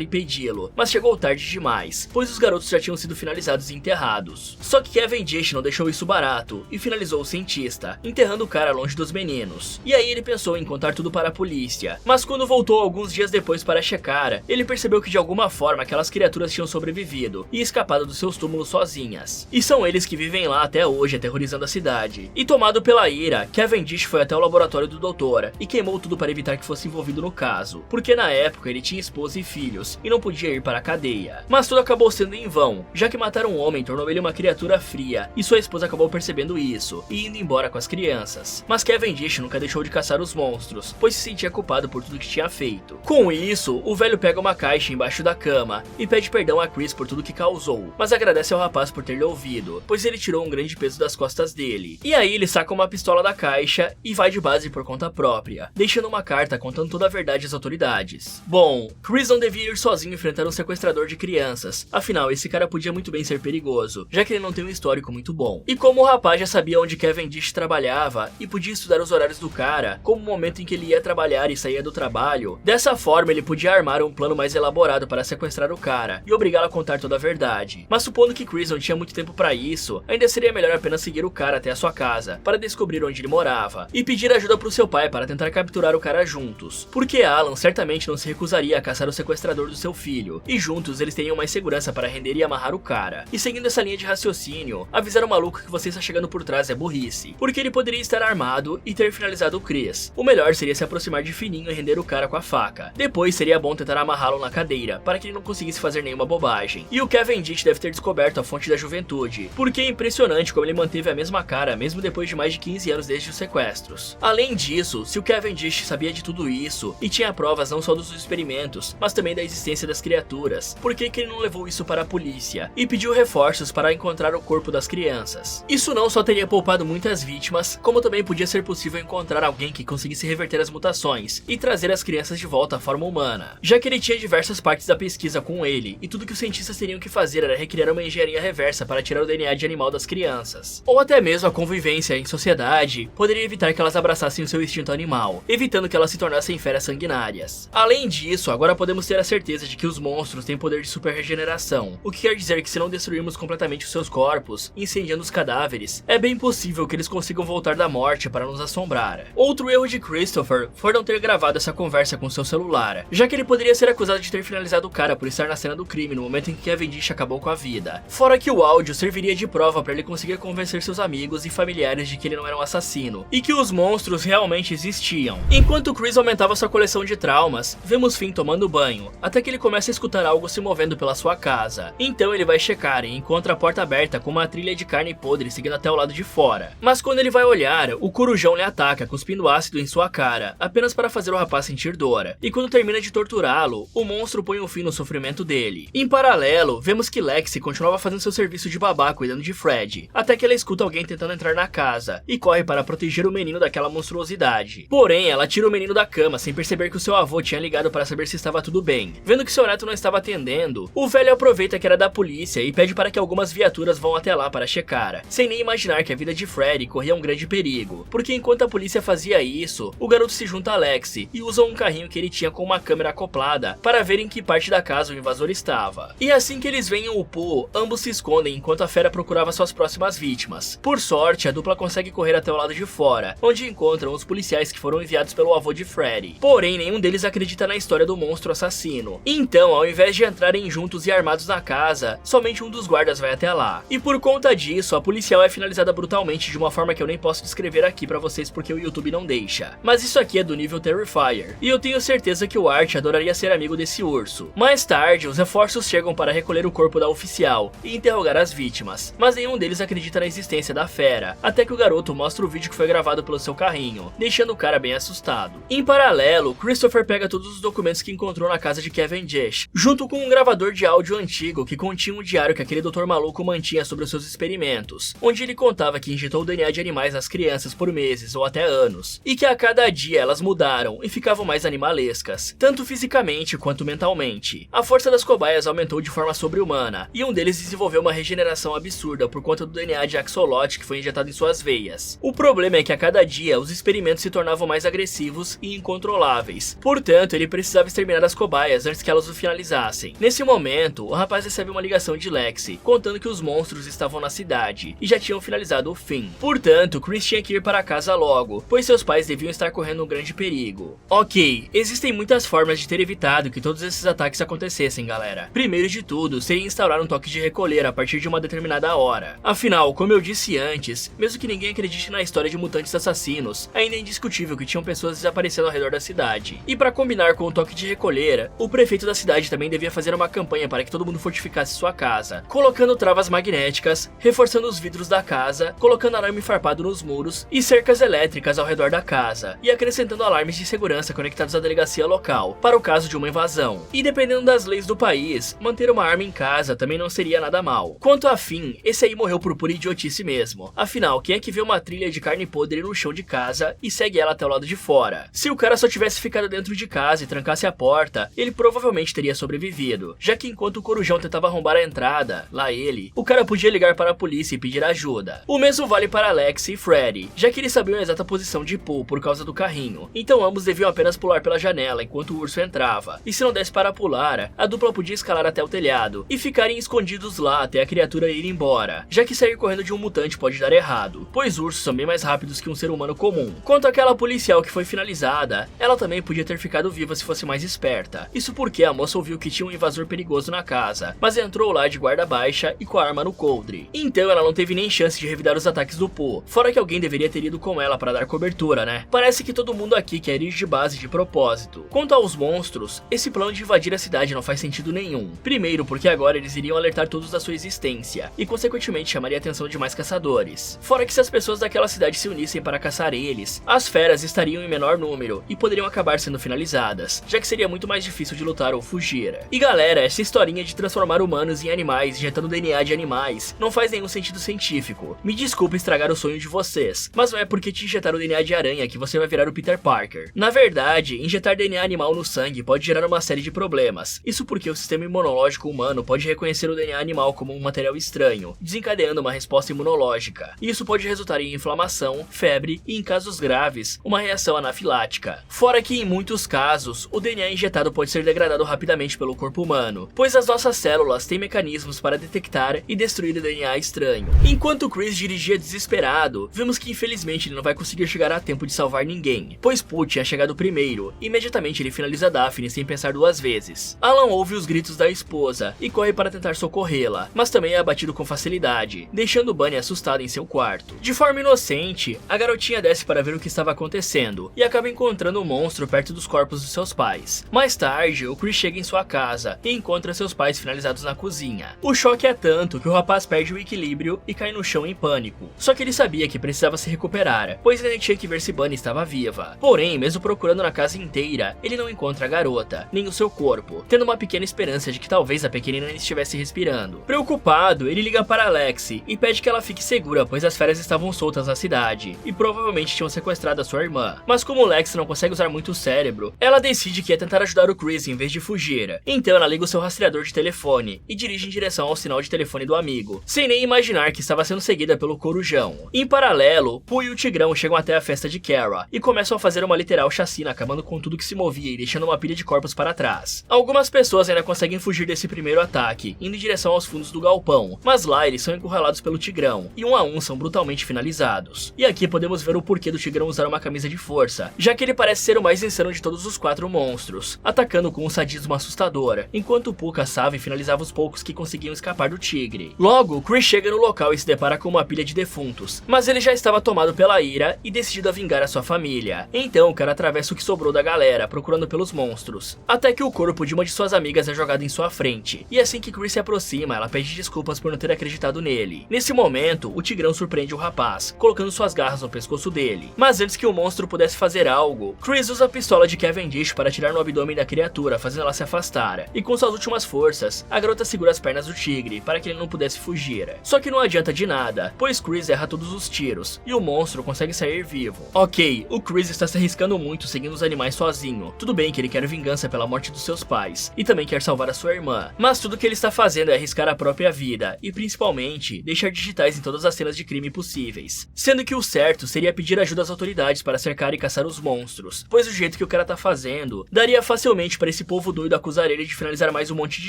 impedi-lo, mas chegou tarde demais, pois os garotos já tinham sido finalizados e enterrados. Só que Cavendish não deixou isso barato e finalizou o cientista, enterrando o cara longe dos meninos. E aí ele pensou em contar tudo para a polícia, mas quando voltou alguns dias depois para checar, ele percebeu que de alguma forma aquelas criaturas tinham sobrevivido e escapado dos seus túmulos sozinhas. E são eles que vivem lá até hoje, aterrorizando a cidade. E tomado pela ira, Cavendish foi até o laboratório do doutor e queimou tudo para evitar que fosse envolvido no caso, porque na época ele tinha esposa e filhos e não podia ir para a cadeia. Mas tudo acabou sendo em vão, já que matar um homem tornou ele uma criatura fria e sua esposa acabou percebendo isso e indo embora com as crianças. Mas Cavendish nunca deixou de caçar os monstros, pois se sentia culpado por tudo que tinha feito. Com isso, o velho pega uma caixa embaixo da cama e pede perdão a Chris por tudo que causou, mas agradece ao rapaz por ter lhe ouvido, pois ele tirou um grande peso das costas dele. E aí ele saca uma pistola da caixa e vai de base por conta própria, deixando uma carta contando toda a verdade às autoridades. Bom, Chris não devia ir sozinho enfrentar um sequestrador de crianças, afinal esse cara podia muito bem ser perigoso, já que ele não tem um histórico muito bom. E como o rapaz já sabia onde Cavendish trabalhava e podia estudar os horários do cara, como o momento em que ele ia trabalhar e saía do trabalho, dessa forma ele podia armar um plano mais elaborado para sequestrar o cara e obrigá-lo a contar toda a verdade. Mas supondo que Chris não tinha muito tempo para isso, ainda seria melhor apenas seguir o cara até a sua casa, para descobrir onde ele morava, e pedir ajuda pro seu pai para tentar capturar o cara juntos, porque Alan certamente não se recusaria a caçar o sequestrador do seu filho, e juntos eles teriam mais segurança para render e amarrar o cara. E seguindo essa linha de raciocínio, avisar o maluco que você está chegando por trás é burrice, porque ele poderia estar armado e ter finalizado o Chris. O melhor seria se aproximar de fininho e render o cara com a faca. Depois seria bom tentar amarrá-lo na cadeira, para que ele não conseguisse fazer nenhuma bobagem. E o Cavendish deve ter descoberto a fonte da juventude, porque é impressionante como ele manteve a mesma cara mesmo depois de mais de 15 anos desde os sequestros. Além disso, se o Cavendish sabia de tudo isso e tinha provas não só dos experimentos, mas também da existência das criaturas, por que ele não levou isso para a polícia e pediu reforços para encontrar o corpo das crianças? Isso não só teria poupado muitas vítimas, como também podia ser possível encontrar alguém que conseguisse reverter as mutações e trazer as crianças de volta à forma humana, já que ele tinha diversas partes da pesquisa com ele e tudo que os cientistas teriam que fazer era recriar uma engenharia reversa para tirar o DNA de animal das crianças. Ou até mesmo a convivência em sociedade poderia evitar que elas abraçassem o seu instinto animal, evitando que elas se tornassem feras sanguinárias. Além disso, agora podemos ter a certeza de que os monstros têm poder de super regeneração, o que quer dizer que se não destruirmos completamente os seus corpos, incendiando os cadáveres, é bem possível que eles consigam voltar da morte para nos assombrar. Outro erro de Christopher foi não ter gravado essa conversa com seu celular, já que ele poderia ser acusado de ter finalizado o cara por estar na cena do crime no momento em que Cavendish acabou com a vida. Fora que o áudio serviria de prova para ele conseguir convencer seus amigos e familiares de que ele não era um assassino, e que os monstros realmente existiam. Enquanto Chris aumentava sua coleção de traumas, vemos Finn tomando banho, até que ele começa a escutar algo se movendo pela sua casa. Então ele vai checar e encontra a porta aberta com uma trilha de carne podre seguindo até o lado de fora. Mas quando ele vai olhar, o corujão lhe ataca cuspindo ácido em sua cara, apenas para fazer o rapaz sentir dor. E quando termina de torturá-lo, o monstro põe um fim no sofrimento dele. Em paralelo, vemos que Lexi continuava fazendo seu serviço de babá cuidando de Fred, até que ela escuta alguém tentando entrar na casa e corre para proteger o menino daquela monstruosidade. Porém, ela tira o menino da cama sem perceber que o seu avô tinha ligado para saber se estava tudo bem. Vendo que seu neto não estava atendendo, o velho aproveita que era da polícia e pede para que algumas viaturas vão até lá para checar, sem nem imaginar que a vida de Fred corria um grande perigo, porque enquanto a polícia fazia isso, o garoto se junta a Lexi e usa um carrinho que ele tinha com uma câmera acoplada para ver em que parte da casa o invasor estava. E assim que eles veem o Pooh, ambos se escondem enquanto a fera procurava suas próximas vítimas. Por sorte, a dupla consegue correr até o lado de fora, onde encontram os policiais que foram enviados pelo avô de Freddy. Porém, nenhum deles acredita na história do monstro assassino. Então, ao invés de entrarem juntos e armados na casa, somente um dos guardas vai até lá. E por conta disso, a policial é finalizada brutalmente de uma forma que eu nem posso descrever aqui pra vocês porque o YouTube não deixa. Mas isso aqui é do nível Terrifier, e eu tenho certeza que o Art adoraria ser amigo desse urso. Mais tarde, os reforços chegam para recolher o corpo da oficial e interrogar as vítimas, mas nenhum deles acredita na existência da fera, até que o garoto mostra o vídeo que foi gravado pelo seu carrinho, deixando o cara bem assustado. Em paralelo, Christopher pega todos os documentos que encontrou na casa de Cavendish, junto com um gravador de áudio antigo que continha um diário que aquele doutor maluco mantinha sobre os seus experimentos, onde ele contava que injetou o DNA de animais nas crianças por meses ou até anos, e que a cada dia elas mudaram e ficavam mais animalescas, tanto fisicamente quanto mentalmente. A força das cobaias aumentou de forma sobre-humana, e um deles desenvolveu uma regeneração absurda por conta do DNA de axolotl, axolote que foi injetado em suas veias. O problema é que a cada dia os experimentos se tornavam mais agressivos e incontroláveis. Portanto, ele precisava exterminar as cobaias antes que elas o finalizassem. Nesse momento, o rapaz recebe uma ligação de Lexi, contando que os monstros estavam na cidade e já tinham finalizado o fim. Portanto, Chris tinha que ir para casa logo, pois seus pais deviam estar correndo um grande perigo. Ok, existem muitas formas de ter evitado que todos esses ataques acontecessem, galera. Primeiro de tudo, seria instaurar um toque de recolher a partir de uma determinada hora. Afinal, como eu disse antes, mesmo que ninguém acredite na história de mutantes assassinos, ainda é indiscutível que tinham pessoas desaparecendo ao redor da cidade. E para combinar com o toque de recolher, o prefeito da cidade também devia fazer uma campanha para que todo mundo fortificasse sua casa, colocando travas magnéticas, reforçando os vidros da casa, colocando arame farpado nos muros e cercas elétricas ao redor da casa, e acrescentando alarmes de segurança conectados à delegacia local, para o caso de uma invasão. E dependendo das leis do país, manter uma arma em casa também não seria nada mal. Quanto a Finn, esse aí morreu por pura idiotice mesmo. Afinal, quem é que vê uma trilha de carne podre no chão de casa e segue ela até o lado de fora? Se o cara só tivesse ficado dentro de casa e trancasse a porta, ele provavelmente teria sobrevivido, já que enquanto o corujão tentava arrombar a entrada, lá ele, o cara podia ligar para a polícia e pedir ajuda. O mesmo vale para Alex e Freddy, já que eles sabiam a exata posição de Pooh por causa do carrinho, então ambos deviam apenas pular pela janela enquanto o urso entrava, e se não desse para pular, a dupla podia escalar até o telhado e ficarem escondidos lá até a criatura ir embora, já que sair correndo de um mutante pode dar errado, pois ursos são bem mais rápidos que um ser humano comum. Quanto àquela policial que foi finalizada, ela também podia ter ficado viva se fosse mais esperta, isso porque a moça ouviu que tinha um invasor perigoso na casa, mas entrou lá de guarda baixa e com a arma no coldre, então ela não teve nem chance de revidar os ataques do Pooh, fora que alguém deveria ter ido com ela para dar cobertura, né? Parece que todo mundo aqui quer ir de base de propósito. Quanto aos monstros, esse plano de invadir a cidade não faz sentido nenhum. Primeiro porque agora eles iriam alertar todos da sua existência, e consequentemente chamaria a atenção de mais caçadores. Fora que se as pessoas daquela cidade se unissem para caçar eles, as feras estariam em menor número e poderiam acabar sendo finalizadas, já que seria muito mais difícil de lutar ou fugir. E galera, essa historinha de transformar humanos em animais, injetando DNA de animais, não faz nenhum sentido científico. Me desculpa estragar o sonho de vocês, mas não é porque te injetar o DNA de aranha que você vai virar o Peter Parker. Na verdade, injetar DNA animal no sangue pode gerar uma série de problemas. Isso porque o sistema imunológico humano pode reconhecer o DNA animal como um material estranho, desencadeando uma resposta imunológica. Isso pode resultar em inflamação, febre e, em casos graves, uma reação anafilática. Fora que, em muitos casos, o DNA injetado pode ser degradado rapidamente pelo corpo humano, pois as nossas células têm mecanismos para detectar e destruir o DNA estranho. Enquanto Chris dirigia desesperado, vimos que infelizmente ele não vai conseguir chegar a tempo de salvar ninguém, pois Pooh tinha chegado primeiro. Imediatamente ele finaliza Daphne sem pensar duas vezes. Alan ouve os gritos da esposa e corre para tentar socorrê-la, mas também é abatido com facilidade, deixando Bunny assustada em seu quarto. De forma inocente, a garotinha desce para ver o que estava acontecendo e acaba encontrando um monstro perto dos corpos dos seus pais. Mais tarde, o Chris chega em sua casa e encontra seus pais finalizados na cozinha. O choque é tanto que o rapaz perde o equilíbrio e cai no chão em pânico. Só que ele sabia que precisava se recuperar, pois ele tinha que ver se Bunny estava viva. Porém, mesmo procurando na casa inteira, ele não encontra a garota, nem o seu corpo, tendo uma pequena esperança de que talvez a pequenina ainda estivesse respirando. Preocupado, ele liga para Lexi e pede que ela fique segura, pois as feras estavam soltas na cidade e provavelmente tinham sequestrado a sua irmã. Mas como Lexi não consegue usar muito o cérebro, ela decide que ia tentar ajudar o Chris em vez de fugir. Então ela liga o seu rastreador de telefone e dirige em direção ao sinal de telefone do amigo, sem nem imaginar que estava sendo seguida pelo corujão. Em paralelo, Pooh e o Tigrão chegam até a festa de Kara e começam a fazer uma literal chacina, acabando com tudo que se movia e deixando uma pilha de corpos para trás. Algumas pessoas ainda conseguem fugir desse primeiro ataque, indo em direção aos fundos do galpão, mas lá eles são encurralados pelo Tigrão, e um a um são brutalmente finalizados. E aqui podemos ver o porquê do Tigrão usar uma camisa de força, já que ele parece ser o mais insano de todos os 4 monstros, atacando com um sadismo assustador, enquanto Pooh caçava e finalizava os poucos que conseguiam escapar do tigre. Logo, Chris chega no local e se depara com uma pilha de defuntos, mas ele já estava tomado pela ira e decidido a vingar a sua família. Então o cara atravessa o que sobrou da galera, procurando pelos monstros, até que o corpo de uma de suas amigas é jogado em sua frente, e assim que Chris se aproxima, ela pede desculpas por não ter acreditado nele. Nesse momento, o Tigrão surpreende o rapaz, colocando suas garras no pescoço dele. Mas antes que o monstro pudesse fazer algo, Chris usa a pistola de Cavendish para atirar no abdômen da criatura, fazendo ela se afastar, e com suas últimas forças, a garota segura as pernas do tigre, para que ele não pudesse fugir. Só que não adianta de nada, pois Chris erra todos os tiros, e o monstro consegue sair vivo. Ok, o Chris está se arriscando muito seguindo os animais sozinho. Tudo bem que ele quer vingança pela morte dos seus pais, e também quer salvar a sua irmã, mas tudo que ele está fazendo é arriscar a própria vida, e principalmente, deixar digitais em todas as cenas de crime possíveis. Sendo que o certo seria pedir ajuda às autoridades para cercar e caçar os monstros, pois o jeito que o cara tá fazendo, daria facilmente para esse povo doido acusar ele de finalizar mais um monte de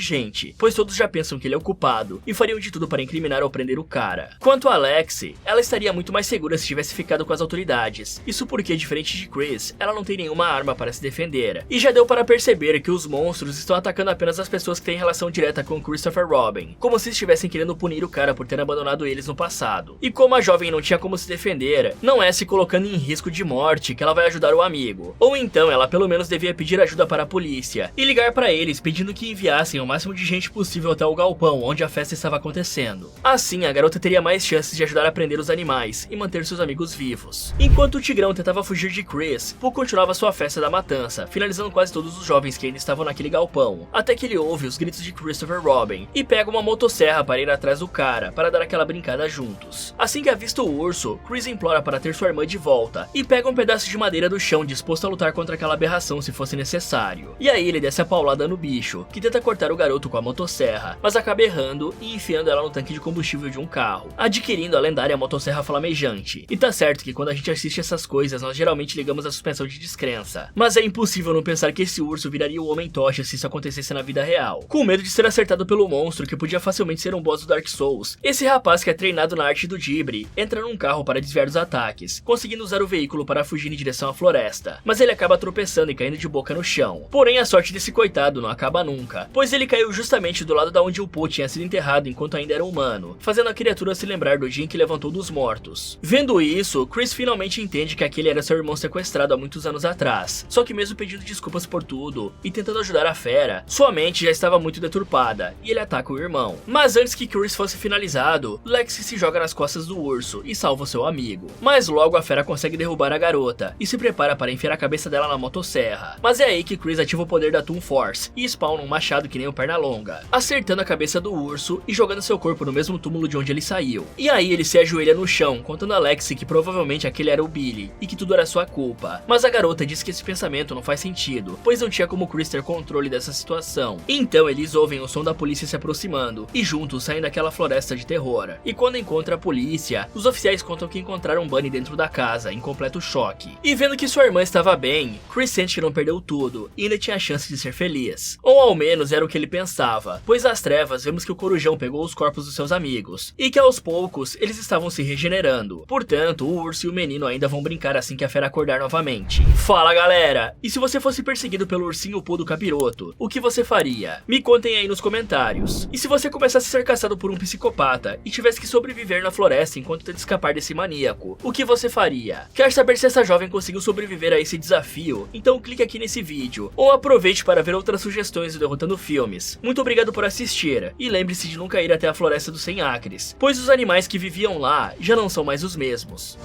gente, pois todos já pensam que ele é o culpado, e fariam de tudo para incriminar ou prender o cara. Quanto a Lexi, ela estaria muito mais segura se tivesse ficado com as autoridades, isso porque, diferente de Chris, ela não tem nenhuma arma para se defender, e já deu para perceber que os monstros estão atacando apenas as pessoas que têm relação direta com Christopher Robin, como se estivessem querendo punir o cara por ter abandonado eles no passado. E como a jovem não tinha como se defender, não é se colocando em risco de morte que ela vai ajudar o amigo, ou então ela pelo menos devia pedir ajuda para a polícia, e ligar para eles pedindo que enviassem o máximo de gente possível até o galpão onde a festa estava acontecendo. Assim, a garota teria mais chances de ajudar a prender os animais e manter seus amigos vivos. Enquanto o Tigrão tentava fugir de Chris, Pooh continuava sua festa da matança, finalizando quase todos os jovens que ainda estavam naquele galpão, até que ele ouve os gritos de Christopher Robin e pega uma motosserra para ir atrás do cara, para dar aquela brincada juntos. Assim que avista o urso, Chris implora para ter sua irmã de volta e pega um pedaço de madeira do chão disposto a lutar contra aquela aberração se fosse necessário. E aí ele desce a paulada no bicho, que tenta cortar o garoto com a motosserra, mas acaba errando e enfiando ela no tanque de combustível de um carro, adquirindo a lendária motosserra flamejante. E tá certo que quando a gente assiste essas coisas, nós geralmente ligamos a suspensão de descrença, mas é impossível não pensar que esse urso viraria o Homem-Tocha se isso acontecesse na vida real. Com medo de ser acertado pelo monstro que podia facilmente ser um boss do Dark Souls, esse rapaz que é treinado na arte do Dibre entra num carro para desviar dos ataques, conseguindo usar o veículo para fugir em direção à floresta, mas ele acaba tropeçando e caindo de boca no chão. Porém, a sorte desse coitado não acaba nunca, pois ele caiu justamente do lado da onde o Pooh tinha sido enterrado enquanto ainda era humano, fazendo a criatura se lembrar do dia em que levantou dos mortos. Vendo isso, Chris finalmente entende que aquele era seu irmão sequestrado há muitos anos atrás, só que mesmo pedindo desculpas por tudo e tentando ajudar a fera, sua mente já estava muito deturpada e ele ataca o irmão. Mas antes que Chris fosse finalizado, Lexi se joga nas costas do urso e salva o seu amigo. Mas logo a fera consegue derrubar a garota e se prepara para enfiar a cabeça dela na motosserra. Mas é aí que Chris ativa o poder da Toon Force e spawna um machado que nem o Pernalonga, acertando a cabeça do urso e jogando seu corpo no mesmo túmulo de onde ele saiu. E aí ele se ajoelha no chão, contando a Lexi que provavelmente aquele era o Billy e que tudo era sua culpa. Mas a garota diz que esse pensamento não faz sentido, pois não tinha como Chris ter controle dessa situação. Então eles ouvem o som da polícia se aproximando e juntos saem daquela floresta de terror. E quando encontra a polícia, os oficiais contam que encontraram Bunny dentro da casa, em completo choque. E vendo que sua irmã estava bem, Chris sente que não perdeu tudo e ainda tinha a chance de ser feliz. Ou ao menos era o que ele pensava, pois nas trevas vemos que o Corujão pegou os corpos dos seus amigos e que aos poucos eles estavam se regenerando. Portanto, o urso e o menino ainda vão brincar assim que a fera acordar novamente. Fala galera! E se você fosse perseguido pelo ursinho Pooh do capiroto, o que você faria? Me contem aí nos comentários. E se você começasse a ser caçado por um psicopata e tivesse que sobreviver na floresta enquanto tenta escapar desse maníaco, o que você faria? Quer saber se essa jovem conseguiu sobreviver a esse desafio? Então clique aqui nesse vídeo, ou aproveite para ver outras sugestões do Derrotando Filmes. Muito obrigado por assistir, e lembre-se de nunca ir até a Floresta dos 100 Acres, pois os animais que viviam lá já não são mais os mesmos.